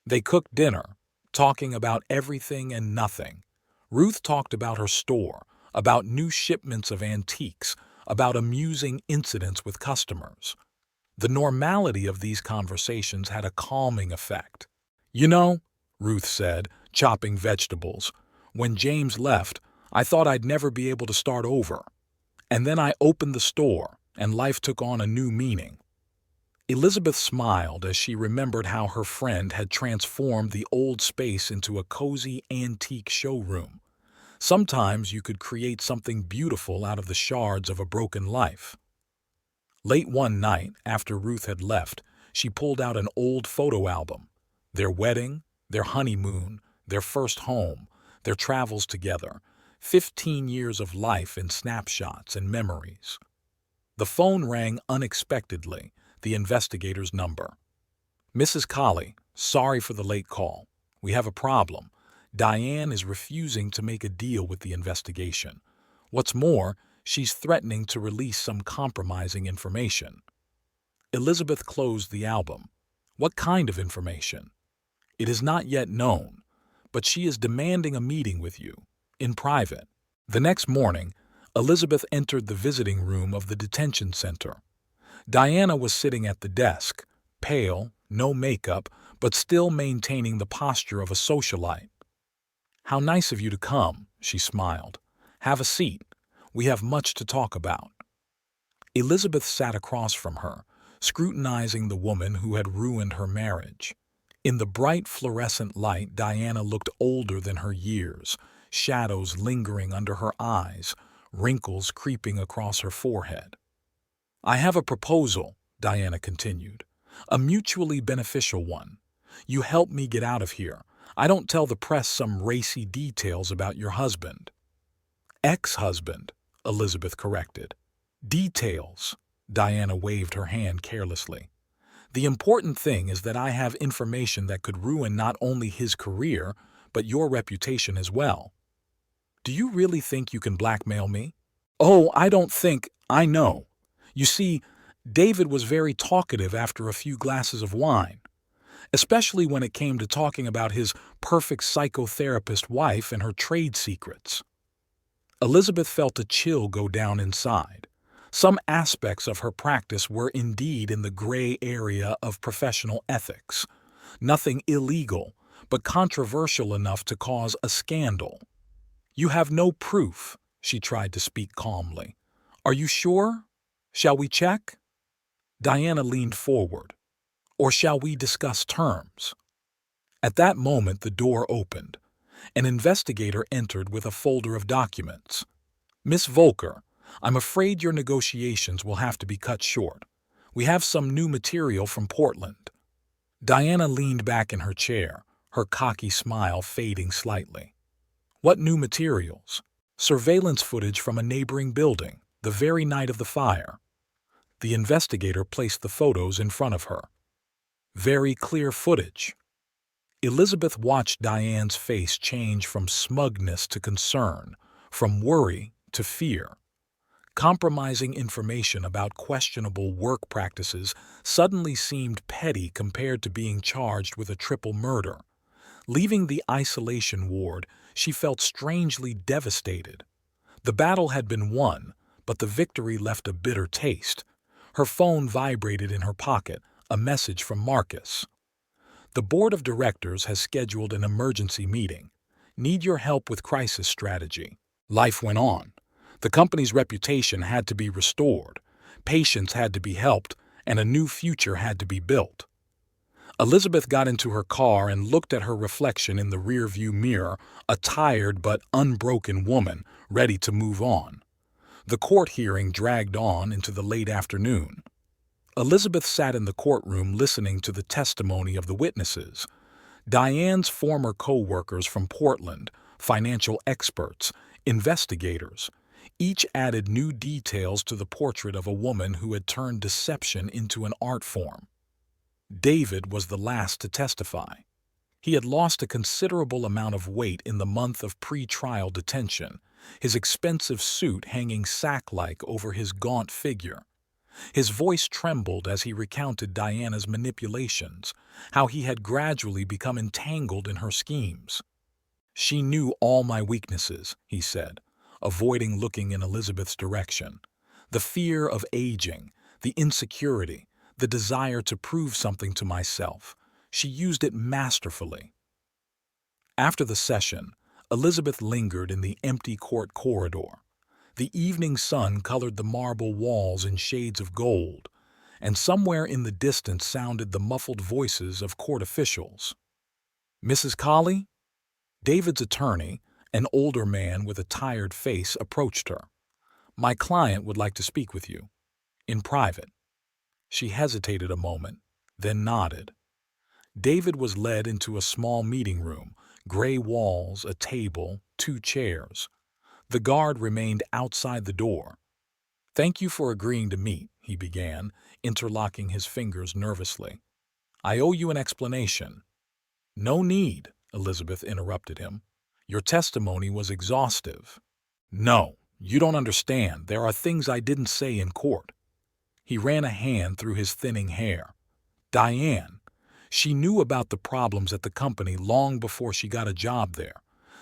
They cooked dinner, talking about everything and nothing. Ruth talked about her store, about new shipments of antiques, about amusing incidents with customers. The normality of these conversations had a calming effect. You know, Ruth said, chopping vegetables, when James left, I thought I'd never be able to start over. And then I opened the store, and life took on a new meaning. Elizabeth smiled as she remembered how her friend had transformed the old space into a cozy antique showroom. Sometimes you could create something beautiful out of the shards of a broken life. Late one night, after Ruth had left, she pulled out an old photo album. Their wedding, their honeymoon, their first home, their travels together, 15 years of life in snapshots and memories. The phone rang unexpectedly, the investigator's number. Mrs. Colley, sorry for the late call. We have a problem. Diane is refusing to make a deal with the investigation. What's more, she's threatening to release some compromising information. Elizabeth closed the album. What kind of information? It is not yet known, but she is demanding a meeting with you, in private. The next morning, Elizabeth entered the visiting room of the detention center. Diana was sitting at the desk, pale, no makeup, but still maintaining the posture of a socialite. How nice of you to come, she smiled. Have a seat. We have much to talk about. Elizabeth sat across from her, scrutinizing the woman who had ruined her marriage. In the bright fluorescent light, Diana looked older than her years, shadows lingering under her eyes, wrinkles creeping across her forehead. "I have a proposal," Diana continued. "A mutually beneficial one. You help me get out of here. I don't tell the press some racy details about your husband." "Ex-husband," Elizabeth corrected. "Details." Diana waved her hand carelessly. "The important thing is that I have information that could ruin not only his career, but your reputation as well." "Do you really think you can blackmail me?" "Oh, I don't think, I know. You see, David was very talkative after a few glasses of wine, especially when it came to talking about his perfect psychotherapist wife and her trade secrets." Elizabeth felt a chill go down inside. Some aspects of her practice were indeed in the gray area of professional ethics. Nothing illegal, but controversial enough to cause a scandal. "You have no proof," she tried to speak calmly. "Are you sure? Shall we check?" Diana leaned forward. "Or shall we discuss terms?" At that moment the door opened. An investigator entered with a folder of documents. "Miss Volker, I'm afraid your negotiations will have to be cut short. We have some new material from Portland." Diana leaned back in her chair, her cocky smile fading slightly. "What new materials?" "Surveillance footage from a neighboring building, the very night of the fire." The investigator placed the photos in front of her. "Very clear footage." Elizabeth watched Diane's face change from smugness to concern, from worry to fear. Compromising information about questionable work practices suddenly seemed petty compared to being charged with a triple murder. Leaving the isolation ward, she felt strangely devastated. The battle had been won, but the victory left a bitter taste. Her phone vibrated in her pocket, a message from Marcus. "The board of directors has scheduled an emergency meeting. Need your help with crisis strategy." Life went on. The company's reputation had to be restored, patients had to be helped, and a new future had to be built. Elizabeth got into her car and looked at her reflection in the rearview mirror, a tired but unbroken woman, ready to move on. The court hearing dragged on into the late afternoon. Elizabeth sat in the courtroom listening to the testimony of the witnesses. Diane's former co-workers from Portland, financial experts, investigators, each added new details to the portrait of a woman who had turned deception into an art form. David was the last to testify. He had lost a considerable amount of weight in the month of pre-trial detention, his expensive suit hanging sack-like over his gaunt figure. His voice trembled as he recounted Diana's manipulations, how he had gradually become entangled in her schemes. "She knew all my weaknesses," he said, avoiding looking in Elizabeth's direction. "The fear of aging, the insecurity, the desire to prove something to myself. She used it masterfully." After the session, Elizabeth lingered in the empty court corridor. The evening sun colored the marble walls in shades of gold, and somewhere in the distance sounded the muffled voices of court officials. "Mrs. Colley?" David's attorney, an older man with a tired face, approached her. "My client would like to speak with you. In private." She hesitated a moment, then nodded. David was led into a small meeting room, gray walls, a table, 2 chairs. The guard remained outside the door. "Thank you for agreeing to meet," he began, interlocking his fingers nervously. "I owe you an explanation." "No need," Elizabeth interrupted him. "Your testimony was exhaustive." "No, you don't understand. There are things I didn't say in court." He ran a hand through his thinning hair. "Diane, she knew about the problems at the company long before she got a job there.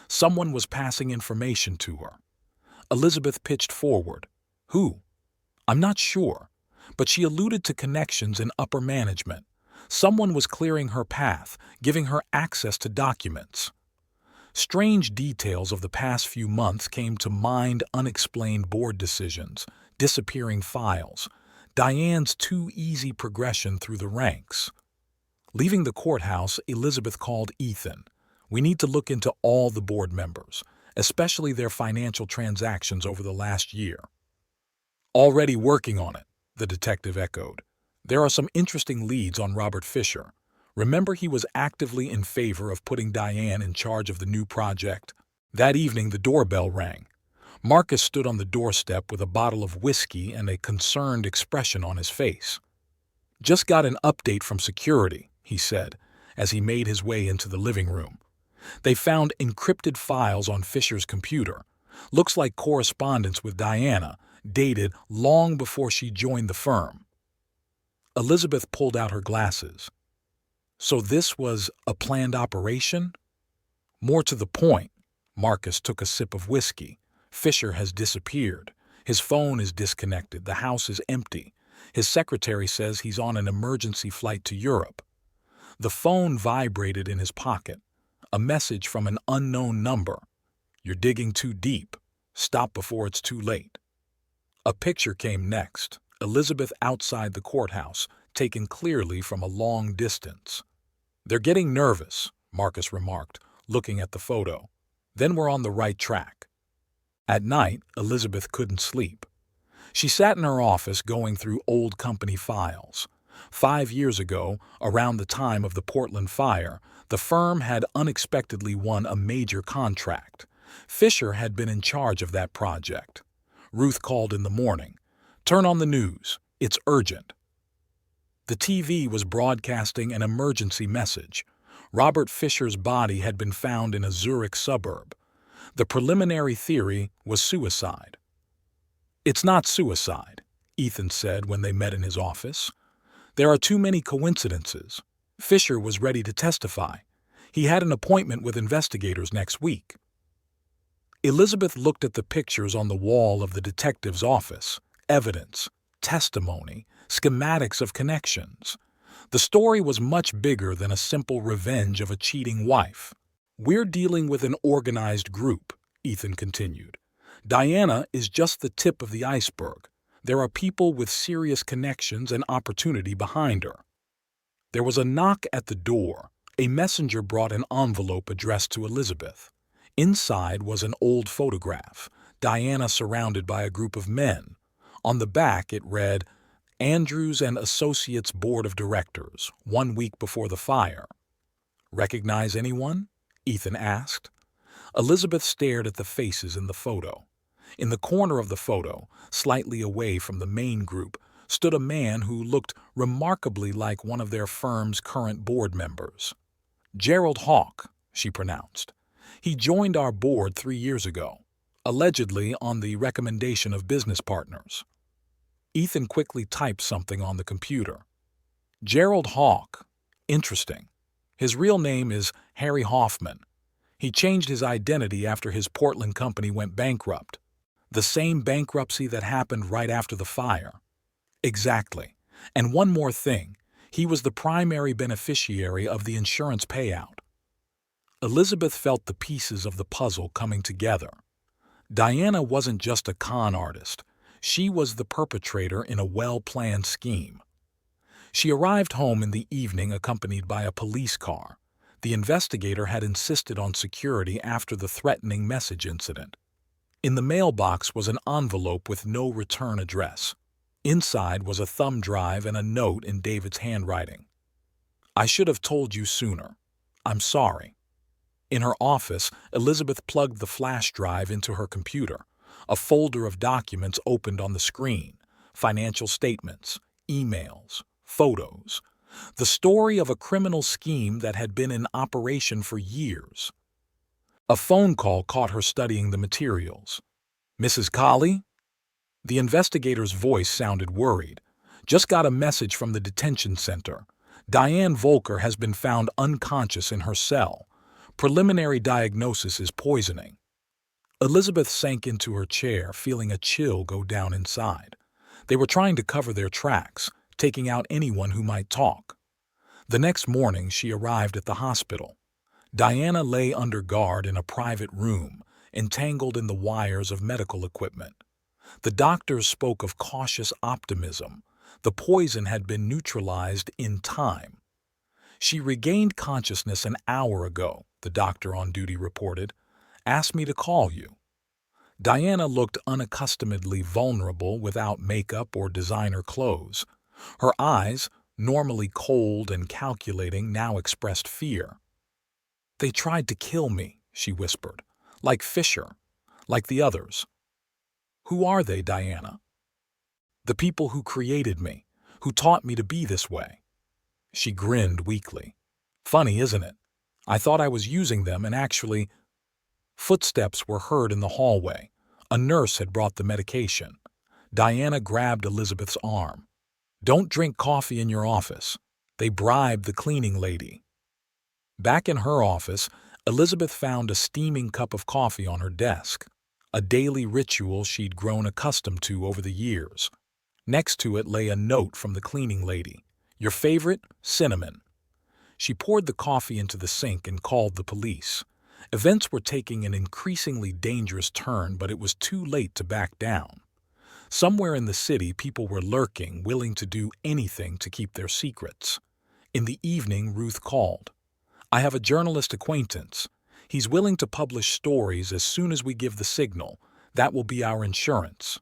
Someone was passing information to her." Elizabeth pitched forward. "Who?" "I'm not sure, but she alluded to connections in upper management. Someone was clearing her path, giving her access to documents." Strange details of the past few months came to mind: unexplained board decisions, disappearing files, Diane's too easy progression through the ranks. Leaving the courthouse, Elizabeth called Ethan. "We need to look into all the board members, especially their financial transactions over the last year." "Already working on it," the detective echoed. "There are some interesting leads on Robert Fisher. Remember, he was actively in favor of putting Diane in charge of the new project." That evening, the doorbell rang. Marcus stood on the doorstep with a bottle of whiskey and a concerned expression on his face. "Just got an update from security," he said, as he made his way into the living room. "They found encrypted files on Fisher's computer. Looks like correspondence with Diana, dated long before she joined the firm." Elizabeth pulled out her glasses. "So this was a planned operation?" "More to the point." Marcus took a sip of whiskey. "Fisher has disappeared. His phone is disconnected. The house is empty. His secretary says he's on an emergency flight to Europe." The phone vibrated in his pocket. A message from an unknown number. "You're digging too deep. Stop before it's too late." A picture came next. Elizabeth outside the courthouse, taken clearly from a long distance. "They're getting nervous," Marcus remarked, looking at the photo. "Then we're on the right track." At night, Elizabeth couldn't sleep. She sat in her office going through old company files. 5 years ago, around the time of the Portland fire, the firm had unexpectedly won a major contract. Fisher had been in charge of that project. Ruth called in the morning. "Turn on the news. It's urgent." The TV was broadcasting an emergency message. Robert Fisher's body had been found in a Zurich suburb. The preliminary theory was suicide. "It's not suicide," Ethan said when they met in his office. "There are too many coincidences. Fisher was ready to testify. He had an appointment with investigators next week." Elizabeth looked at the pictures on the wall of the detective's office. Evidence, testimony, schematics of connections. The story was much bigger than a simple revenge of a cheating wife. "We're dealing with an organized group," Ethan continued. "Diana is just the tip of the iceberg. There are people with serious connections and opportunity behind her." There was a knock at the door. A messenger brought an envelope addressed to Elizabeth. Inside was an old photograph, Diana surrounded by a group of men. On the back it read, "Andrews and Associates Board of Directors, 1 week before the fire." "Recognize anyone?" Ethan asked. Elizabeth stared at the faces in the photo. In the corner of the photo, slightly away from the main group, stood a man who looked remarkably like one of their firm's current board members. "Gerald Hawke," she pronounced. "He joined our board 3 years ago, allegedly on the recommendation of business partners." Ethan quickly typed something on the computer. "Gerald Hawke. Interesting. His real name is Harry Hoffman. He changed his identity after his Portland company went bankrupt. The same bankruptcy that happened right after the fire." "Exactly. And one more thing. He was the primary beneficiary of the insurance payout." Elizabeth felt the pieces of the puzzle coming together. Diana wasn't just a con artist. She was the perpetrator in a well-planned scheme. She arrived home in the evening accompanied by a police car. The investigator had insisted on security after the threatening message incident. In the mailbox was an envelope with no return address. Inside was a thumb drive and a note in David's handwriting. "I should have told you sooner. I'm sorry." In her office, Elizabeth plugged the flash drive into her computer. A folder of documents opened on the screen. Financial statements, emails, photos. The story of a criminal scheme that had been in operation for years. A phone call caught her studying the materials. "Mrs. Colley?" The investigator's voice sounded worried. "Just got a message from the detention center. Diane Volker has been found unconscious in her cell. Preliminary diagnosis is poisoning." Elizabeth sank into her chair, feeling a chill go down inside. They were trying to cover their tracks, taking out anyone who might talk. The next morning she arrived at the hospital. Diana lay under guard in a private room, entangled in the wires of medical equipment. The doctors spoke of cautious optimism. The poison had been neutralized in time. She regained consciousness an hour ago, the doctor on duty reported. Asked me to call you. Diana looked unaccustomedly vulnerable without makeup or designer clothes. Her eyes, normally cold and calculating, now expressed fear. "They tried to kill me," she whispered. "Like Fisher. Like the others." "Who are they, Diana?" "The people who created me, who taught me to be this way." She grinned weakly. "Funny, isn't it? I thought I was using them and actually—" Footsteps were heard in the hallway. A nurse had brought the medication. Diana grabbed Elizabeth's arm. "Don't drink coffee in your office. They bribed the cleaning lady." Back in her office, Elizabeth found a steaming cup of coffee on her desk, a daily ritual she'd grown accustomed to over the years. Next to it lay a note from the cleaning lady. "Your favorite, cinnamon." She poured the coffee into the sink and called the police. Events were taking an increasingly dangerous turn, but it was too late to back down. Somewhere in the city, people were lurking, willing to do anything to keep their secrets. In the evening, Ruth called. "I have a journalist acquaintance. He's willing to publish stories as soon as we give the signal. That will be our insurance."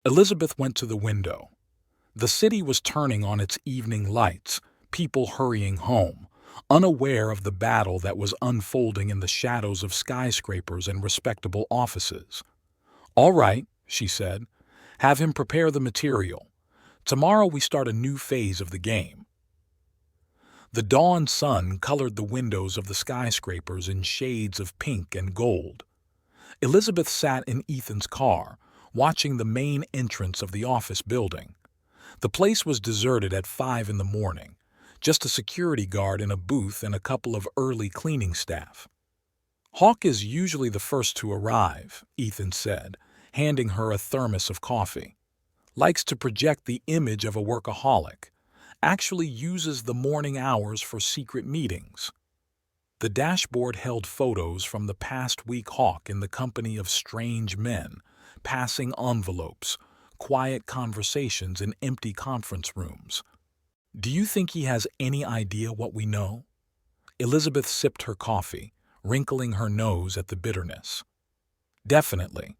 Elizabeth went to the window. The city was turning on its evening lights, people hurrying home, unaware of the battle that was unfolding in the shadows of skyscrapers and respectable offices. "All right," she said. "Have him prepare the material. Tomorrow we start a new phase of the game." The dawn sun colored the windows of the skyscrapers in shades of pink and gold. Elizabeth sat in Ethan's car, watching the main entrance of the office building. The place was deserted at 5 in the morning, just a security guard in a booth and a couple of early cleaning staff. "Hawk is usually the first to arrive," Ethan said, handing her a thermos of coffee. "Likes to project the image of a workaholic. Actually uses the morning hours for secret meetings." The dashboard held photos from the past week. Hawk in the company of strange men, passing envelopes, quiet conversations in empty conference rooms. "Do you think he has any idea what we know?" Elizabeth sipped her coffee, wrinkling her nose at the bitterness. "Definitely.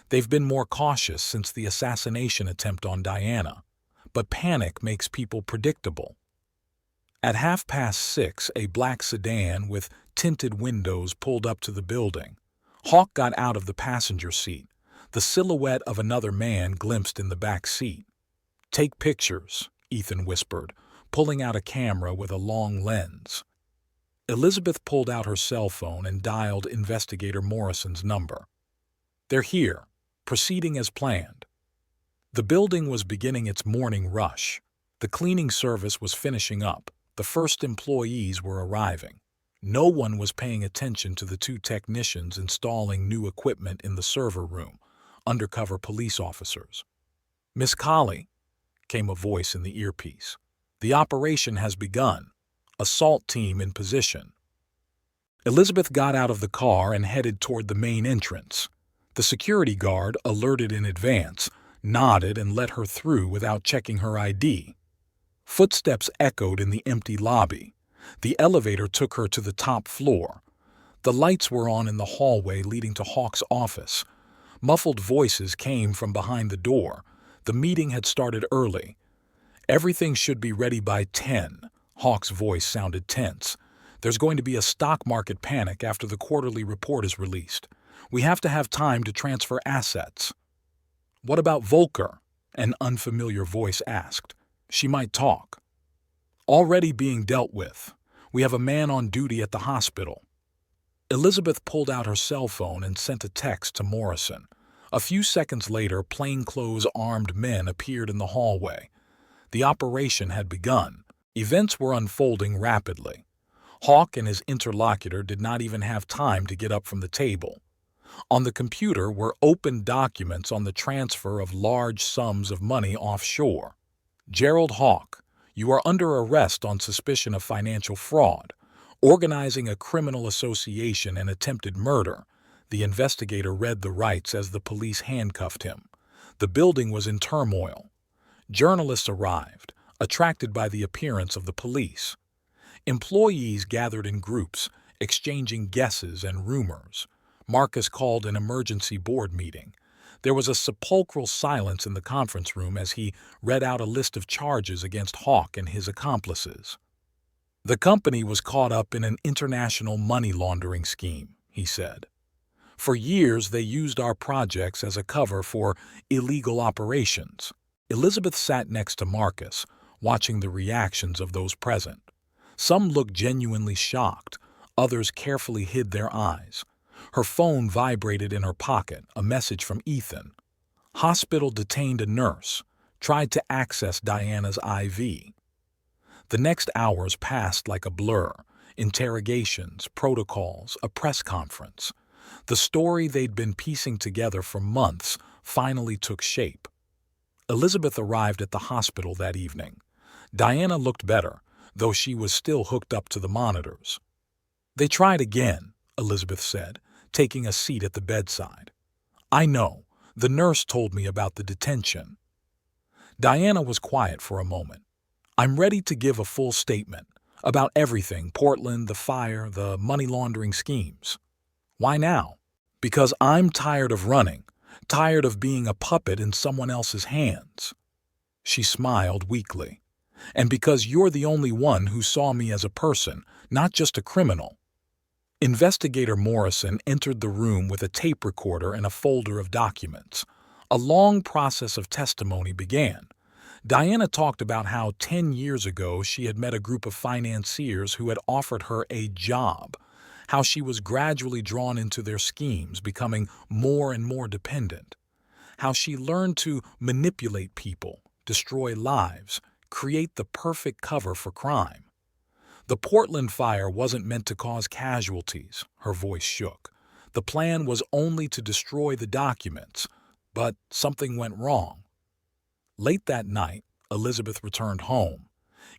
They've been more cautious since the assassination attempt on Diana, but panic makes people predictable." At 6:30, a black sedan with tinted windows pulled up to the building. Hawk got out of the passenger seat, the silhouette of another man glimpsed in the back seat. "Take pictures," Ethan whispered, pulling out a camera with a long lens. Elizabeth pulled out her cell phone and dialed Investigator Morrison's number. "They're here, proceeding as planned." The building was beginning its morning rush. The cleaning service was finishing up. The first employees were arriving. No one was paying attention to the two technicians installing new equipment in the server room, undercover police officers. "Miss Colley," came a voice in the earpiece. "The operation has begun. Assault team in position." Elizabeth got out of the car and headed toward the main entrance. The security guard, alerted in advance, nodded and let her through without checking her ID. Footsteps echoed in the empty lobby. The elevator took her to the top floor. The lights were on in the hallway leading to Hawk's office. Muffled voices came from behind the door. The meeting had started early. "Everything should be ready by 10. Hawk's voice sounded tense. "There's going to be a stock market panic after the quarterly report is released. We have to have time to transfer assets." "What about Volker?" an unfamiliar voice asked. "She might talk." "Already being dealt with. We have a man on duty at the hospital." Elizabeth pulled out her cell phone and sent a text to Morrison. A few seconds later, plainclothes armed men appeared in the hallway. The operation had begun. Events were unfolding rapidly. Hawk and his interlocutor did not even have time to get up from the table. On the computer were open documents on the transfer of large sums of money offshore. "Gerald Hawk, you are under arrest on suspicion of financial fraud, organizing a criminal association and attempted murder." The investigator read the rights as the police handcuffed him. The building was in turmoil. Journalists arrived, attracted by the appearance of the police. Employees gathered in groups, exchanging guesses and rumors. Marcus called an emergency board meeting. There was a sepulchral silence in the conference room as he read out a list of charges against Hawk and his accomplices. The company was caught up in an international money laundering scheme, he said. For years, they used our projects as a cover for illegal operations. Elizabeth sat next to Marcus, watching the reactions of those present. Some looked genuinely shocked, others carefully hid their eyes. Her phone vibrated in her pocket, a message from Ethan. Hospital detained a nurse, tried to access Diana's IV. The next hours passed like a blur. Interrogations, protocols, a press conference. The story they'd been piecing together for months finally took shape. Elizabeth arrived at the hospital that evening. Diana looked better, though she was still hooked up to the monitors. They tried again, Elizabeth said, taking a seat at the bedside. I know. The nurse told me about the detention. Diana was quiet for a moment. I'm ready to give a full statement about everything, Portland, the fire, the money laundering schemes. Why now? Because I'm tired of running, tired of being a puppet in someone else's hands. She smiled weakly. And because you're the only one who saw me as a person, not just a criminal. Investigator Morrison entered the room with a tape recorder and a folder of documents. A long process of testimony began. Diana talked about how 10 years ago she had met a group of financiers who had offered her a job, how she was gradually drawn into their schemes, becoming more and more dependent, how she learned to manipulate people, destroy lives, create the perfect cover for crime. The Portland fire wasn't meant to cause casualties, her voice shook. The plan was only to destroy the documents, but something went wrong. Late that night, Elizabeth returned home.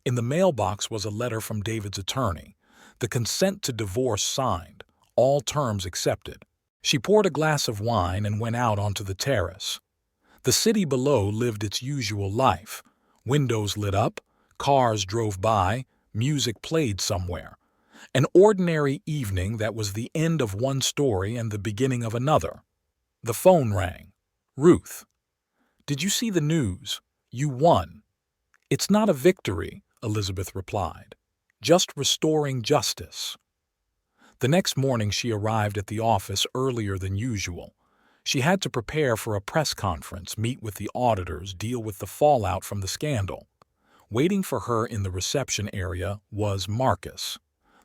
In the mailbox was a letter from David's attorney, the consent to divorce signed, all terms accepted. She poured a glass of wine and went out onto the terrace. The city below lived its usual life. Windows lit up, cars drove by, music played somewhere. An ordinary evening that was the end of one story and the beginning of another. The phone rang. Ruth. Did you see the news? You won. It's not a victory, Elizabeth replied. Just restoring justice. The next morning she arrived at the office earlier than usual. She had to prepare for a press conference, meet with the auditors, deal with the fallout from the scandal. Waiting for her in the reception area was Marcus.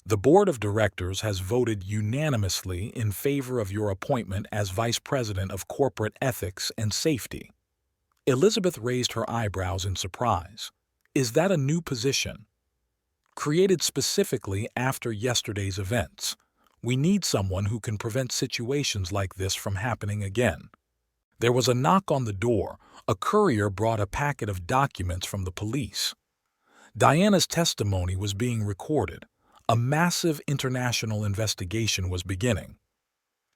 The board of directors has voted unanimously in favor of your appointment as Vice President of Corporate Ethics and Safety. Elizabeth raised her eyebrows in surprise. Is that a new position? Created specifically after yesterday's events. We need someone who can prevent situations like this from happening again. There was a knock on the door. A courier brought a packet of documents from the police. Diana's testimony was being recorded. A massive international investigation was beginning.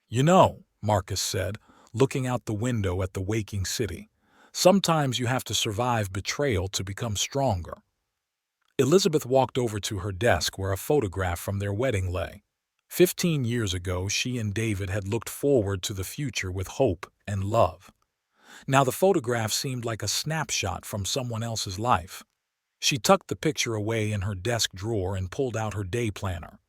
You know, Marcus said, looking out the window at the waking city, sometimes you have to survive betrayal to become stronger. Elizabeth walked over to her desk where a photograph from their wedding lay. 15 years ago, she and David had looked forward to the future with hope and love. Now the photograph seemed like a snapshot from someone else's life. She tucked the picture away in her desk drawer and pulled out her day planner.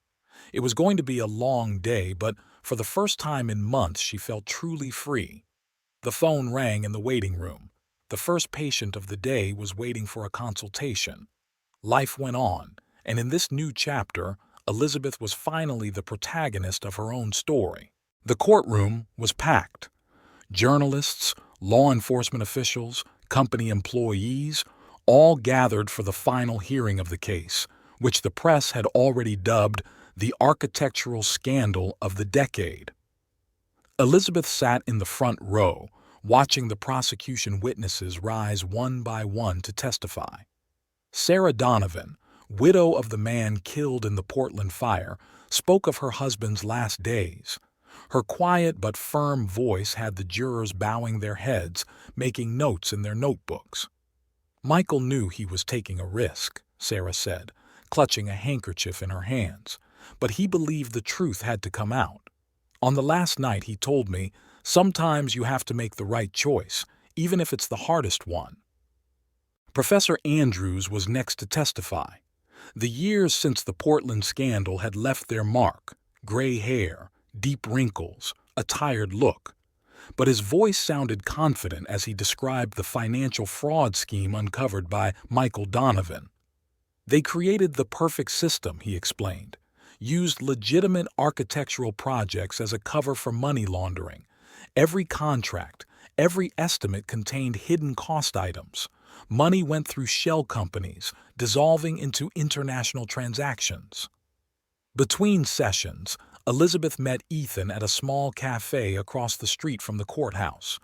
It was going to be a long day, but for the first time in months she felt truly free. The phone rang in the waiting room. The first patient of the day was waiting for a consultation. Life went on, and in this new chapter, Elizabeth was finally the protagonist of her own story. The courtroom was packed. Journalists, law enforcement officials, company employees, all gathered for the final hearing of the case, which the press had already dubbed the architectural scandal of the decade. Elizabeth sat in the front row, watching the prosecution witnesses rise one by one to testify. Sarah Donovan, widow of the man killed in the Portland fire, spoke of her husband's last days. Her quiet but firm voice had the jurors bowing their heads, making notes in their notebooks. Michael knew he was taking a risk, Sarah said, clutching a handkerchief in her hands, but he believed the truth had to come out. On the last night, he told me, sometimes you have to make the right choice, even if it's the hardest one. Professor Andrews was next to testify. The years since the Portland scandal had left their mark: gray hair, deep wrinkles, a tired look. But his voice sounded confident as he described the financial fraud scheme uncovered by Michael Donovan. They created the perfect system, he explained, used legitimate architectural projects as a cover for money laundering. Every contract, every estimate contained hidden cost items. Money went through shell companies, dissolving into international transactions. Between sessions, Elizabeth met Ethan at a small cafe across the street from the courthouse.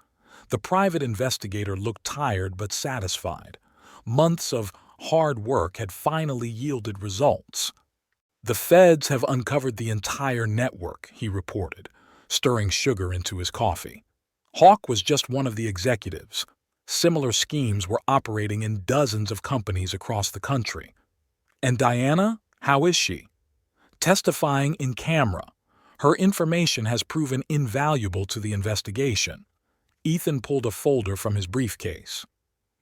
The private investigator looked tired but satisfied. Months of hard work had finally yielded results. The feds have uncovered the entire network, he reported, stirring sugar into his coffee. Hawk was just one of the executives. Similar schemes were operating in dozens of companies across the country. And Diana, how is she? Testifying in camera. Her information has proven invaluable to the investigation. Ethan pulled a folder from his briefcase.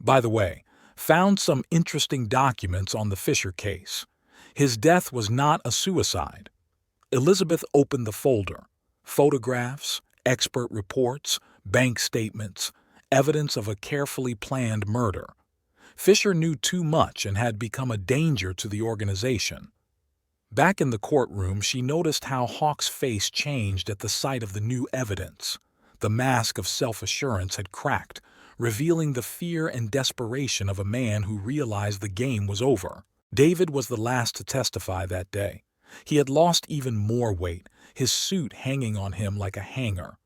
By the way, found some interesting documents on the Fisher case. His death was not a suicide. Elizabeth opened the folder. Photographs, expert reports, bank statements, evidence of a carefully planned murder. Fisher knew too much and had become a danger to the organization. Back in the courtroom, she noticed how Hawk's face changed at the sight of the new evidence. The mask of self-assurance had cracked, revealing the fear and desperation of a man who realized the game was over. David was the last to testify that day. He had lost even more weight, his suit hanging on him like a hanger.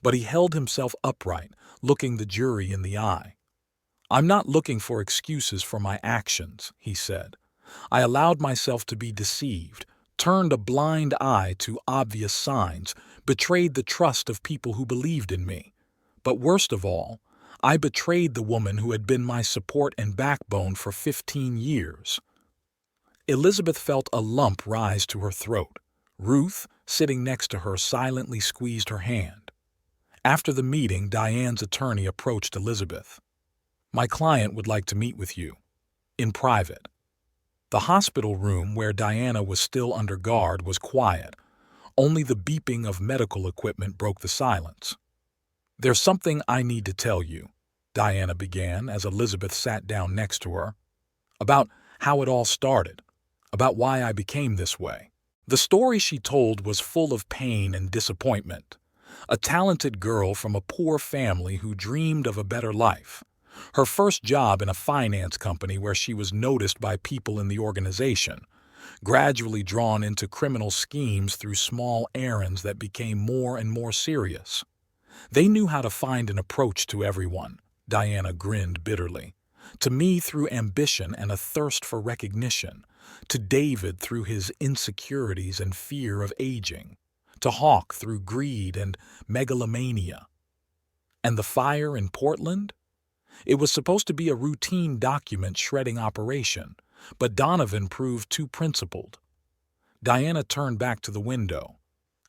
But he held himself upright, looking the jury in the eye. "I'm not looking for excuses for my actions," he said. "I allowed myself to be deceived, turned a blind eye to obvious signs, betrayed the trust of people who believed in me. But worst of all, I betrayed the woman who had been my support and backbone for 15 years. Elizabeth felt a lump rise to her throat. Ruth, sitting next to her, silently squeezed her hand. After the meeting, Diane's attorney approached Elizabeth. "My client would like to meet with you. In private." The hospital room where Diana was still under guard was quiet. Only the beeping of medical equipment broke the silence. "There's something I need to tell you," Diana began as Elizabeth sat down next to her. "About how it all started. About why I became this way." The story she told was full of pain and disappointment. A talented girl from a poor family who dreamed of a better life. Her first job in a finance company where she was noticed by people in the organization, gradually drawn into criminal schemes through small errands that became more and more serious. "They knew how to find an approach to everyone," Diana grinned bitterly. "To me through ambition and a thirst for recognition. To David through his insecurities and fear of aging. To Hawk through greed and megalomania. And the fire in Portland? It was supposed to be a routine document shredding operation, but Donovan proved too principled." Diana turned back to the window.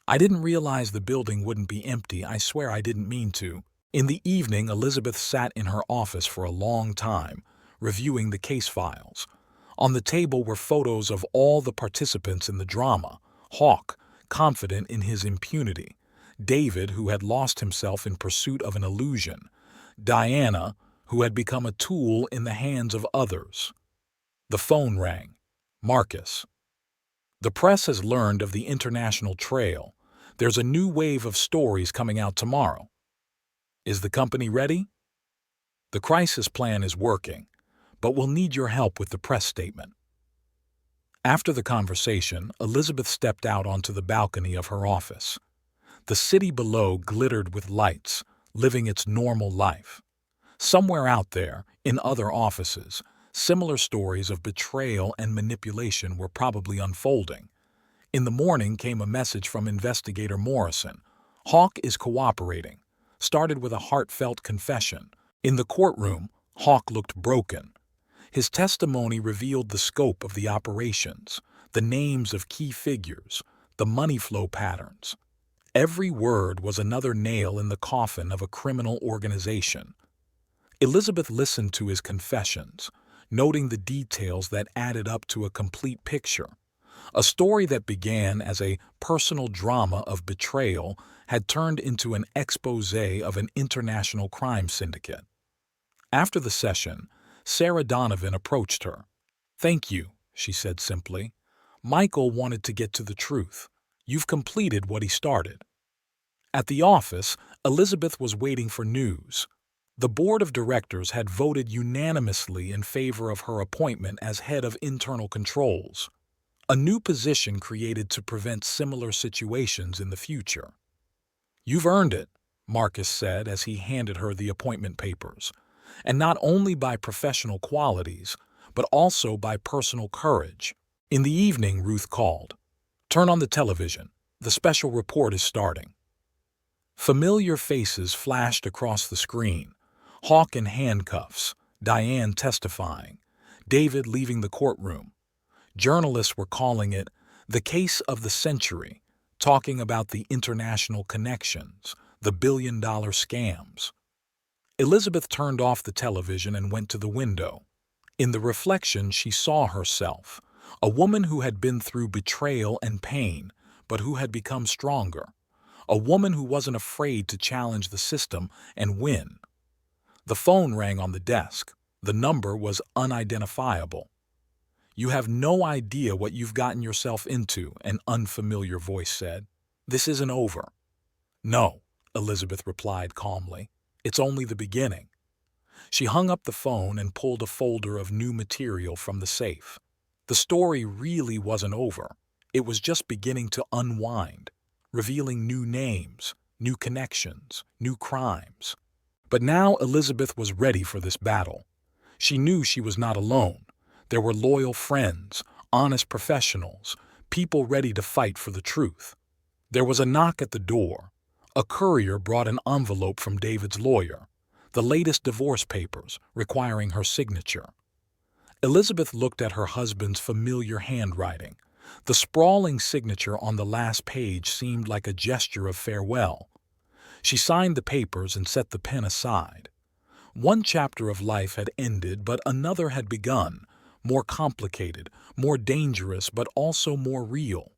"I didn't realize the building wouldn't be empty. I swear I didn't mean to." In the evening, Elizabeth sat in her office for a long time, reviewing the case files. On the table were photos of all the participants in the drama: Hawk, confident in his impunity; David, who had lost himself in pursuit of an illusion; Diana, who had become a tool in the hands of others. The phone rang. Marcus. "The press has learned of the international trail. There's a new wave of stories coming out tomorrow. Is the company ready? The crisis plan is working, but we'll need your help with the press statement." After the conversation, Elizabeth stepped out onto the balcony of her office. The city below glittered with lights, living its normal life. Somewhere out there, in other offices, similar stories of betrayal and manipulation were probably unfolding. In the morning came a message from Investigator Morrison. Hawk is cooperating. Started with a heartfelt confession. In the courtroom, Hawk looked broken. His testimony revealed the scope of the operations, the names of key figures, the money flow patterns. Every word was another nail in the coffin of a criminal organization. Elizabeth listened to his confessions, noting the details that added up to a complete picture. A story that began as a personal drama of betrayal had turned into an exposé of an international crime syndicate. After the session, Sarah Donovan approached her. "Thank you," she said simply. "Michael wanted to get to the truth. You've completed what he started." At the office, Elizabeth was waiting for news. The board of directors had voted unanimously in favor of her appointment as head of internal controls, a new position created to prevent similar situations in the future. "You've earned it," Marcus said as he handed her the appointment papers, and not only by professional qualities, but also by personal courage. In the evening, Ruth called. "Turn on the television. The special report is starting." Familiar faces flashed across the screen. Hawk in handcuffs, Diane testifying, David leaving the courtroom. Journalists were calling it the case of the century, talking about the international connections, the billion-dollar scams. Elizabeth turned off the television and went to the window. In the reflection, she saw herself, a woman who had been through betrayal and pain, but who had become stronger. A woman who wasn't afraid to challenge the system and win. The phone rang on the desk. The number was unidentifiable. "You have no idea what you've gotten yourself into," an unfamiliar voice said. "This isn't over." "No," Elizabeth replied calmly. "It's only the beginning." She hung up the phone and pulled a folder of new material from the safe. The story really wasn't over. It was just beginning to unwind, revealing new names, new connections, new crimes. But now Elizabeth was ready for this battle. She knew she was not alone. There were loyal friends, honest professionals, people ready to fight for the truth. There was a knock at the door. A courier brought an envelope from David's lawyer, the latest divorce papers requiring her signature. Elizabeth looked at her husband's familiar handwriting. The sprawling signature on the last page seemed like a gesture of farewell. She signed the papers and set the pen aside. One chapter of life had ended, but another had begun, more complicated, more dangerous, but also more real.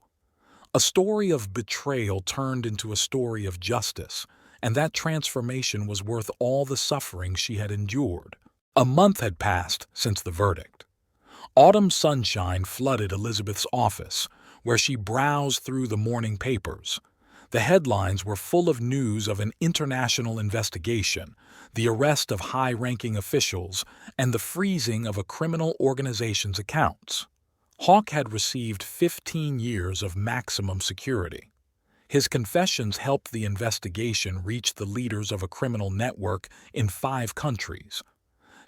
A story of betrayal turned into a story of justice, and that transformation was worth all the suffering she had endured. A month had passed since the verdict. Autumn sunshine flooded Elizabeth's office, where she browsed through the morning papers. The headlines were full of news of an international investigation, the arrest of high-ranking officials, and the freezing of a criminal organization's accounts. Hawk had received 15 years of maximum security. His confessions helped the investigation reach the leaders of a criminal network in 5 countries.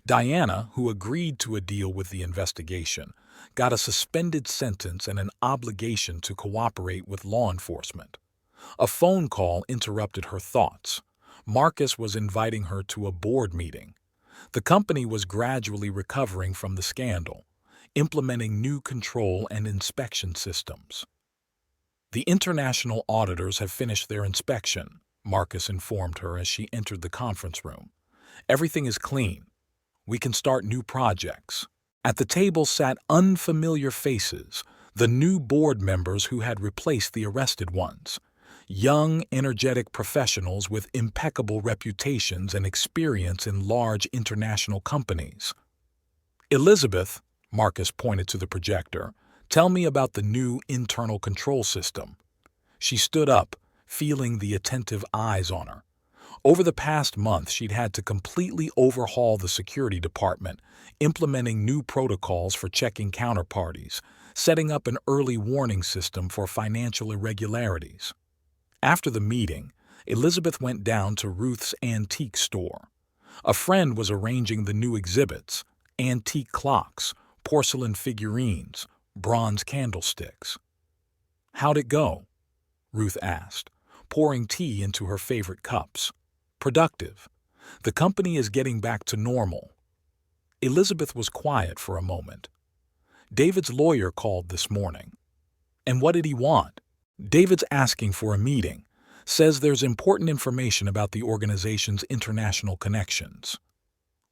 Diana, who agreed to a deal with the investigation, got a suspended sentence and an obligation to cooperate with law enforcement. A phone call interrupted her thoughts. Marcus was inviting her to a board meeting. The company was gradually recovering from the scandal, implementing new control and inspection systems. "The international auditors have finished their inspection," Marcus informed her as she entered the conference room. "Everything is clean. We can start new projects." At the table sat unfamiliar faces, the new board members who had replaced the arrested ones. Young, energetic professionals with impeccable reputations and experience in large international companies. "Elizabeth," Marcus pointed to the projector, "tell me about the new internal control system." She stood up, feeling the attentive eyes on her. Over the past month, she'd had to completely overhaul the security department, implementing new protocols for checking counterparties, setting up an early warning system for financial irregularities. After the meeting, Elizabeth went down to Ruth's antique store. A friend was arranging the new exhibits: antique clocks, porcelain figurines, bronze candlesticks. "How'd it go?" Ruth asked, pouring tea into her favorite cups. "Productive. The company is getting back to normal." Elizabeth was quiet for a moment. David's lawyer called this morning. And what did he want? David's asking for a meeting. Says there's important information about the organization's international connections.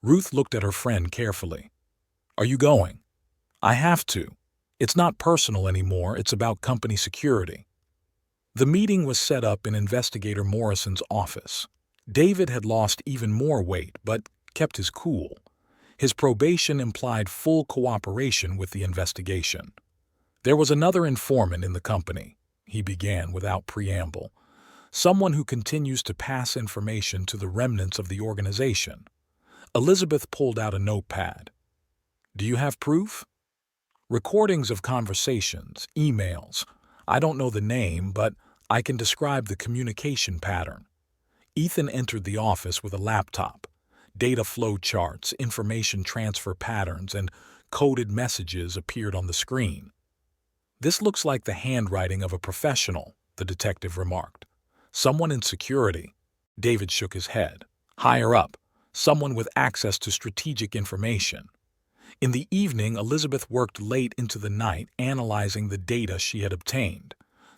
Ruth looked at her friend carefully. Are you going? I have to. It's not personal anymore, it's about company security. The meeting was set up in Investigator Morrison's office. David had lost even more weight, but kept his cool. His probation implied full cooperation with the investigation. There was another informant in the company, he began without preamble. Someone who continues to pass information to the remnants of the organization. Elizabeth pulled out a notepad. Do you have proof? Recordings of conversations, emails. I don't know the name, but I can describe the communication pattern. Ethan entered the office with a laptop. Data flow charts, information transfer patterns, and coded messages appeared on the screen. This looks like the handwriting of a professional, the detective remarked. Someone in security. David shook his head. Higher up, someone with access to strategic information. In the evening, Elizabeth worked late into the night analyzing the data she had obtained.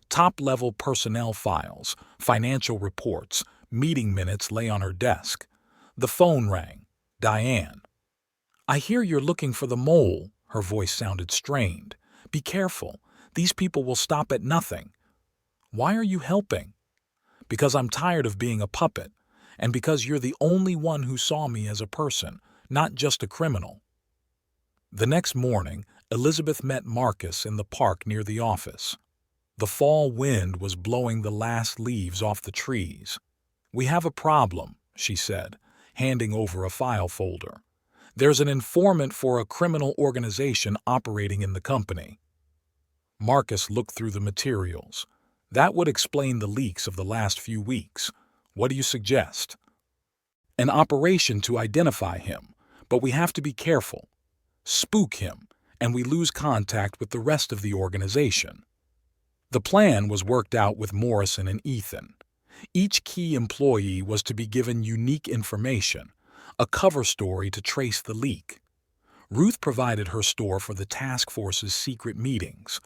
Top-level personnel files, financial reports, meeting minutes lay on her desk. The phone rang. Diane. I hear you're looking for the mole. Her voice sounded strained. Be careful. These people will stop at nothing. Why are you helping? Because I'm tired of being a puppet, and because you're the only one who saw me as a person, not just a criminal. The next morning, Elizabeth met Marcus in the park near the office. The fall wind was blowing the last leaves off the trees. We have a problem, she said, handing over a file folder. There's an informant for a criminal organization operating in the company. Marcus looked through the materials. That would explain the leaks of the last few weeks. What do you suggest? An operation to identify him, but we have to be careful. Spook him, and we lose contact with the rest of the organization. The plan was worked out with Morrison and Ethan. Each key employee was to be given unique information, a cover story to trace the leak. Ruth provided her store for the task force's secret meetings.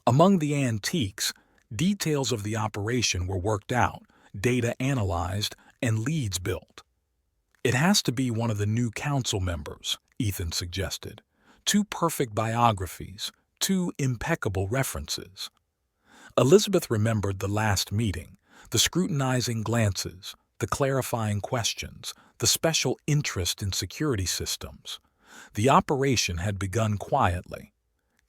Among the antiques, details of the operation were worked out, data analyzed, and leads built. It has to be one of the new council members, Ethan suggested. 2 perfect biographies, 2 impeccable references. Elizabeth remembered the last meeting, the scrutinizing glances, the clarifying questions, the special interest in security systems. The operation had begun quietly.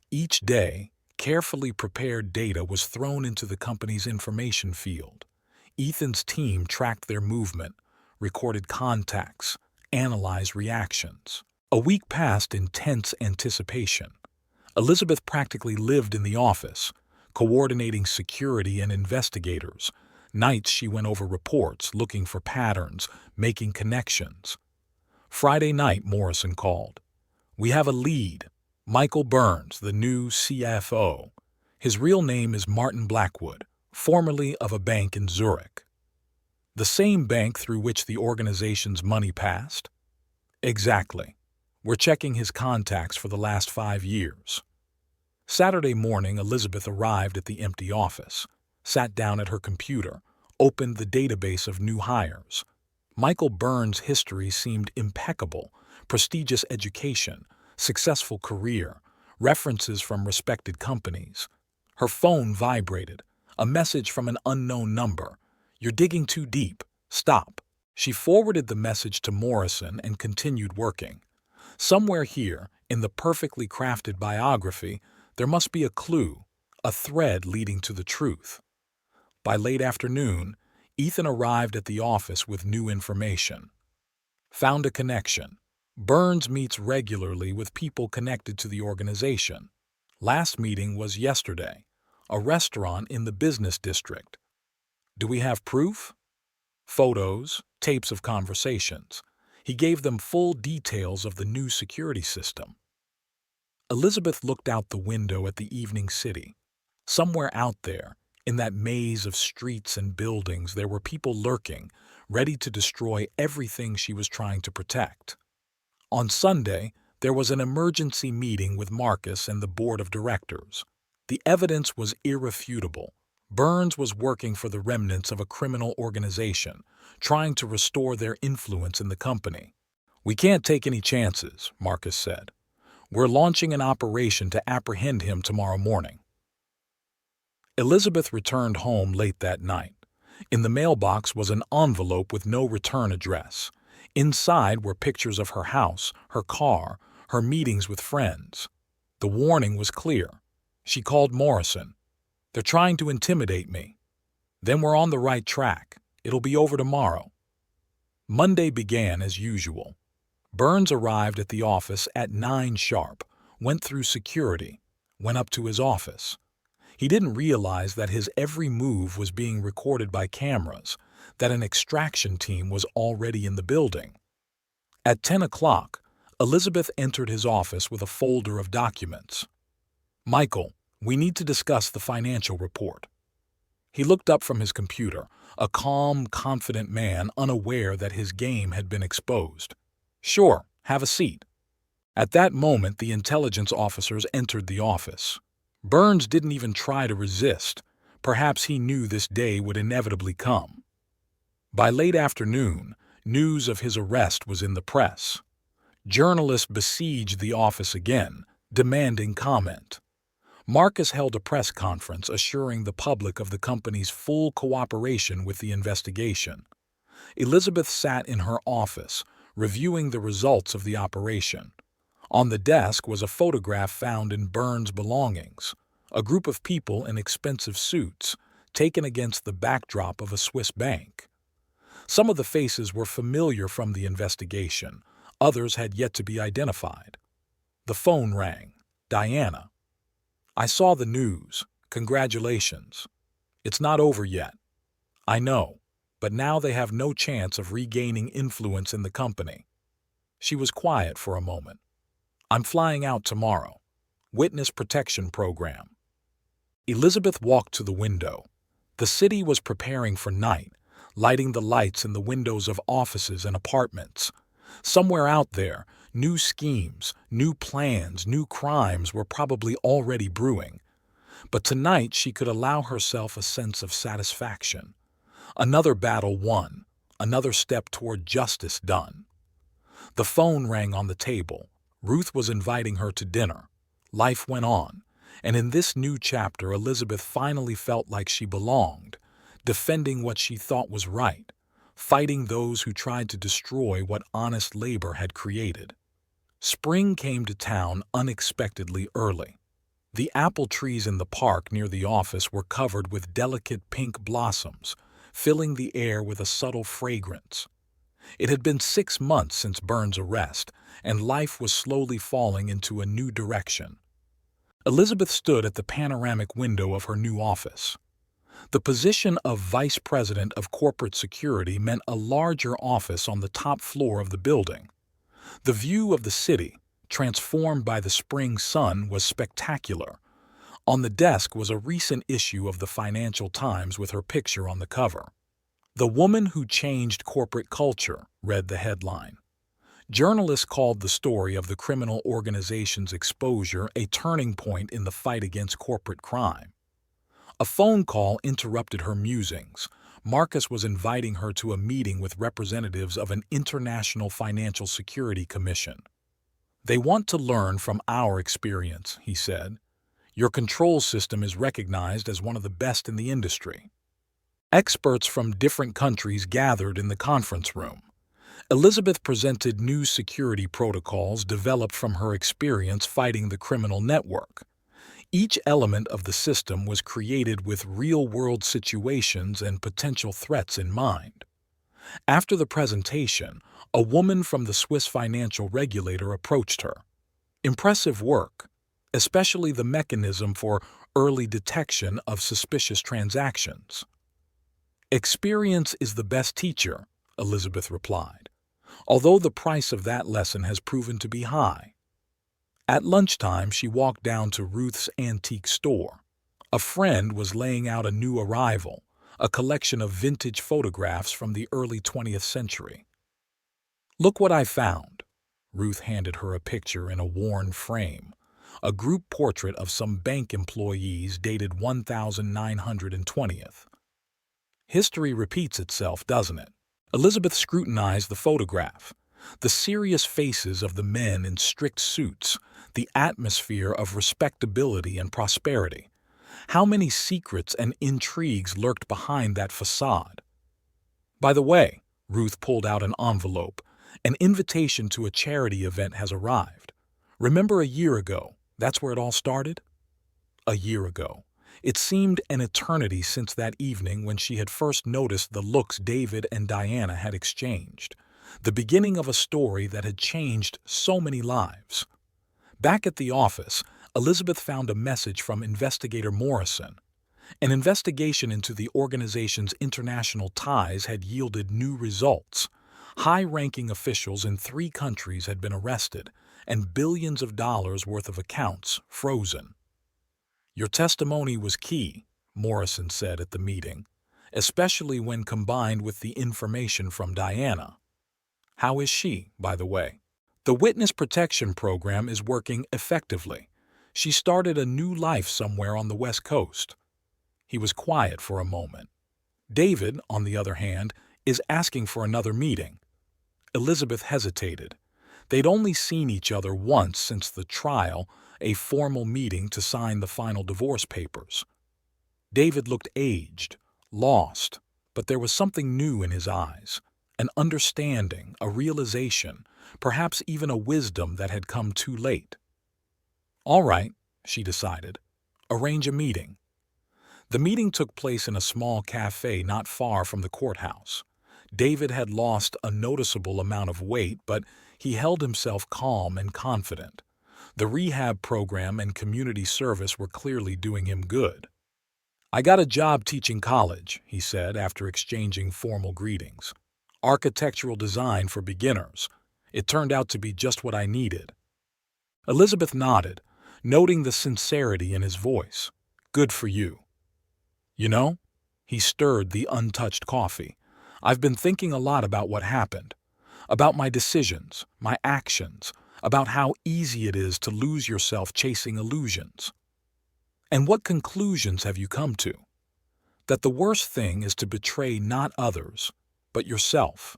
Each day, carefully prepared data was thrown into the company's information field. Ethan's team tracked their movement, recorded contacts, analyzed reactions. A week passed in tense anticipation. Elizabeth practically lived in the office, coordinating security and investigators. Nights she went over reports, looking for patterns, making connections. Friday night, Morrison called. We have a lead. Michael Burns, the new CFO. His real name is Martin Blackwood, formerly of a bank in Zurich. The same bank through which the organization's money passed? Exactly. We're checking his contacts for the last 5 years. Saturday morning, Elizabeth arrived at the empty office, sat down at her computer, opened the database of new hires. Michael Burns' history seemed impeccable: prestigious education, successful career, references from respected companies. Her phone vibrated, a message from an unknown number. You're digging too deep. Stop. She forwarded the message to Morrison and continued working. Somewhere here, in the perfectly crafted biography, there must be a clue, a thread leading to the truth. By late afternoon, Ethan arrived at the office with new information. Found a connection. Burns meets regularly with people connected to the organization. Last meeting was yesterday, a restaurant in the business district. Do we have proof? Photos, tapes of conversations. He gave them full details of the new security system. Elizabeth looked out the window at the evening city. Somewhere out there, in that maze of streets and buildings, there were people lurking, ready to destroy everything she was trying to protect. On Sunday, there was an emergency meeting with Marcus and the board of directors. The evidence was irrefutable. Burns was working for the remnants of a criminal organization, trying to restore their influence in the company. "We can't take any chances," Marcus said. "We're launching an operation to apprehend him tomorrow morning." Elizabeth returned home late that night. In the mailbox was an envelope with no return address. Inside were pictures of her house, her car, her meetings with friends. The warning was clear. She called Morrison. "They're trying to intimidate me." "Then we're on the right track. It'll be over tomorrow." Monday began as usual. Burns arrived at the office at 9 sharp, went through security, went up to his office. He didn't realize that his every move was being recorded by cameras, that an extraction team was already in the building. At 10 o'clock, Elizabeth entered his office with a folder of documents. "Michael, we need to discuss the financial report." He looked up from his computer, a calm, confident man unaware that his game had been exposed. "Sure, have a seat." At that moment, the intelligence officers entered the office. Burns didn't even try to resist. Perhaps he knew this day would inevitably come. By late afternoon, news of his arrest was in the press. Journalists besieged the office again, demanding comment. Marcus held a press conference assuring the public of the company's full cooperation with the investigation. Elizabeth sat in her office, reviewing the results of the operation. On the desk was a photograph found in Burns' belongings, a group of people in expensive suits, taken against the backdrop of a Swiss bank. Some of the faces were familiar from the investigation, others had yet to be identified. The phone rang. Diana. "I saw the news. Congratulations. It's not over yet." "I know, but now they have no chance of regaining influence in the company." She was quiet for a moment. "I'm flying out tomorrow. Witness protection program." Elizabeth walked to the window. The city was preparing for night, lighting the lights in the windows of offices and apartments. Somewhere out there, new schemes, new plans, new crimes were probably already brewing. But tonight she could allow herself a sense of satisfaction. Another battle won, another step toward justice done. The phone rang on the table. Ruth was inviting her to dinner. Life went on, and in this new chapter Elizabeth finally felt like she belonged, defending what she thought was right, fighting those who tried to destroy what honest labor had created. Spring came to town unexpectedly early. The apple trees in the park near the office were covered with delicate pink blossoms, filling the air with a subtle fragrance. It had been 6 months since Burns' arrest, and life was slowly falling into a new direction. Elizabeth stood at the panoramic window of her new office. The position of Vice President of Corporate Security meant a larger office on the top floor of the building. The view of the city, transformed by the spring sun, was spectacular. On the desk was a recent issue of the Financial Times with her picture on the cover. "The Woman Who Changed Corporate Culture," read the headline. Journalists called the story of the criminal organization's exposure a turning point in the fight against corporate crime. A phone call interrupted her musings. Marcus was inviting her to a meeting with representatives of an international financial security commission. "They want to learn from our experience," he said. "Your control system is recognized as one of the best in the industry." Experts from different countries gathered in the conference room. Elizabeth presented new security protocols developed from her experience fighting the criminal network. Each element of the system was created with real-world situations and potential threats in mind. After the presentation, a woman from the Swiss financial regulator approached her. "Impressive work, especially the mechanism for early detection of suspicious transactions." "Experience is the best teacher," Elizabeth replied, "although the price of that lesson has proven to be high." At lunchtime, she walked down to Ruth's antique store. A friend was laying out a new arrival, a collection of vintage photographs from the early 20th century. "Look what I found." Ruth handed her a picture in a worn frame, a group portrait of some bank employees dated 1920th. History repeats itself, doesn't it? Elizabeth scrutinized the photograph. The serious faces of the men in strict suits, the atmosphere of respectability and prosperity. How many secrets and intrigues lurked behind that facade? By the way, Ruth pulled out an envelope. An invitation to a charity event has arrived. Remember a year ago, that's where it all started? A year ago. It seemed an eternity since that evening when she had first noticed the looks David and Diana had exchanged. The beginning of a story that had changed so many lives. Back at the office, Elizabeth found a message from investigator Morrison. An investigation into the organization's international ties had yielded new results. High-ranking officials in 3 countries had been arrested, and billions of dollars worth of accounts frozen. "Your testimony was key," Morrison said at the meeting, "especially when combined with the information from Diana." How is she, by the way? The witness protection program is working effectively. She started a new life somewhere on the West Coast. He was quiet for a moment. David, on the other hand, is asking for another meeting. Elizabeth hesitated. They'd only seen each other once since the trial, a formal meeting to sign the final divorce papers. David looked aged, lost, but there was something new in his eyes, an understanding, a realization, perhaps even a wisdom that had come too late. "All right," she decided. "Arrange a meeting." The meeting took place in a small cafe not far from the courthouse. David had lost a noticeable amount of weight, but he held himself calm and confident. The rehab program and community service were clearly doing him good. "I got a job teaching college," he said after exchanging formal greetings. "Architectural design for beginners. It turned out to be just what I needed." Elizabeth nodded, noting the sincerity in his voice. "Good for you." "You know," he stirred the untouched coffee, "I've been thinking a lot about what happened, about my decisions, my actions, about how easy it is to lose yourself chasing illusions. And what conclusions have you come to? That the worst thing is to betray not others, but yourself,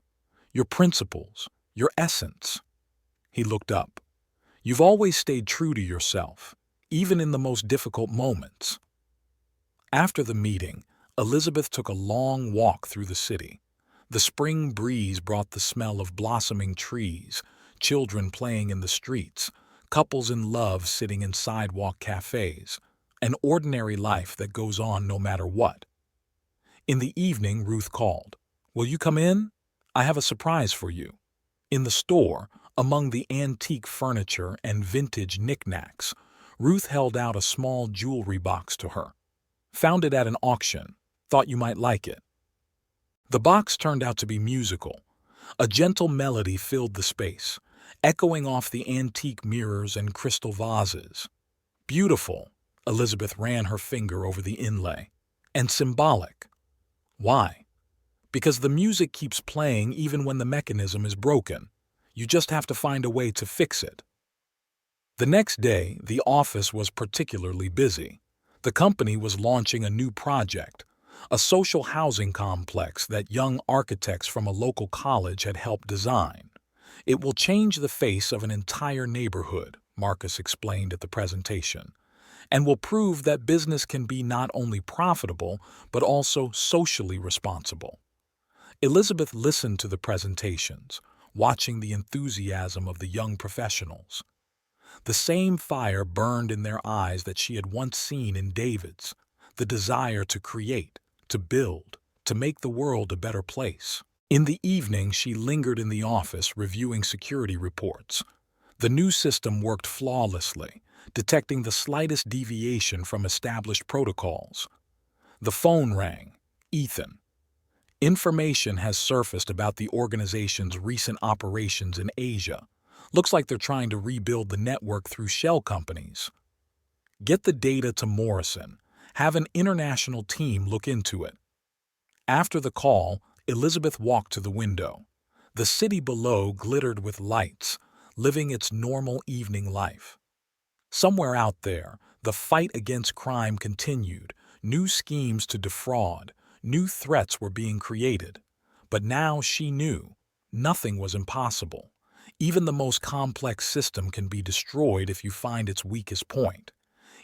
your principles, your essence." He looked up. "You've always stayed true to yourself, even in the most difficult moments." After the meeting, Elizabeth took a long walk through the city. The spring breeze brought the smell of blossoming trees, children playing in the streets, couples in love sitting in sidewalk cafes, an ordinary life that goes on no matter what. In the evening, Ruth called. "Will you come in? I have a surprise for you." In the store, among the antique furniture and vintage knickknacks, Ruth held out a small jewelry box to her. "Found it at an auction. Thought you might like it." The box turned out to be musical. A gentle melody filled the space, echoing off the antique mirrors and crystal vases. "Beautiful," Elizabeth ran her finger over the inlay. "And symbolic." "Why?" "Because the music keeps playing even when the mechanism is broken. You just have to find a way to fix it." The next day, the office was particularly busy. The company was launching a new project, a social housing complex that young architects from a local college had helped design. "It will change the face of an entire neighborhood," Marcus explained at the presentation, "and will prove that business can be not only profitable, but also socially responsible." Elizabeth listened to the presentations, watching the enthusiasm of the young professionals. The same fire burned in their eyes that she had once seen in David's, the desire to create, to build, to make the world a better place. In the evening, she lingered in the office reviewing security reports. The new system worked flawlessly, detecting the slightest deviation from established protocols. The phone rang. "Ethan. Information has surfaced about the organization's recent operations in Asia. Looks like they're trying to rebuild the network through shell companies. Get the data to Morrison. Have an international team look into it." After the call, Elizabeth walked to the window. The city below glittered with lights, living its normal evening life. Somewhere out there, the fight against crime continued, new schemes to defraud, new threats were being created. But now she knew nothing was impossible. Even the most complex system can be destroyed if you find its weakest point.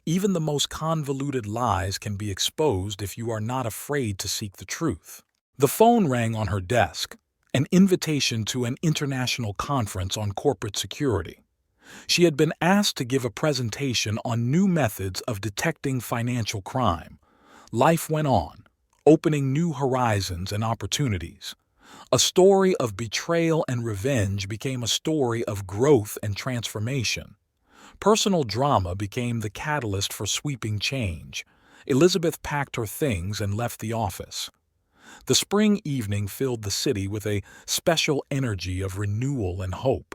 Even the most convoluted lies can be exposed if you are not afraid to seek the truth. The phone rang on her desk, an invitation to an international conference on corporate security. She had been asked to give a presentation on new methods of detecting financial crime. Life went on, opening new horizons and opportunities. A story of betrayal and revenge became a story of growth and transformation. Personal drama became the catalyst for sweeping change. Elizabeth packed her things and left the office. The spring evening filled the city with a special energy of renewal and hope.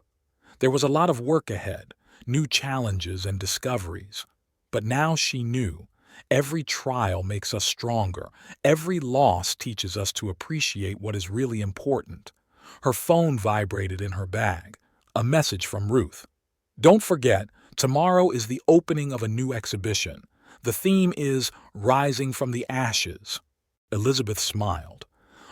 There was a lot of work ahead, new challenges and discoveries. But now she knew, every trial makes us stronger. Every loss teaches us to appreciate what is really important. Her phone vibrated in her bag. A message from Ruth. Don't forget, tomorrow is the opening of a new exhibition. The theme is Rising from the Ashes. Elizabeth smiled.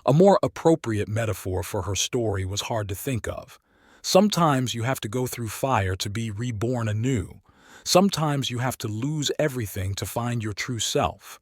A more appropriate metaphor for her story was hard to think of. Sometimes you have to go through fire to be reborn anew. Sometimes you have to lose everything to find your true self.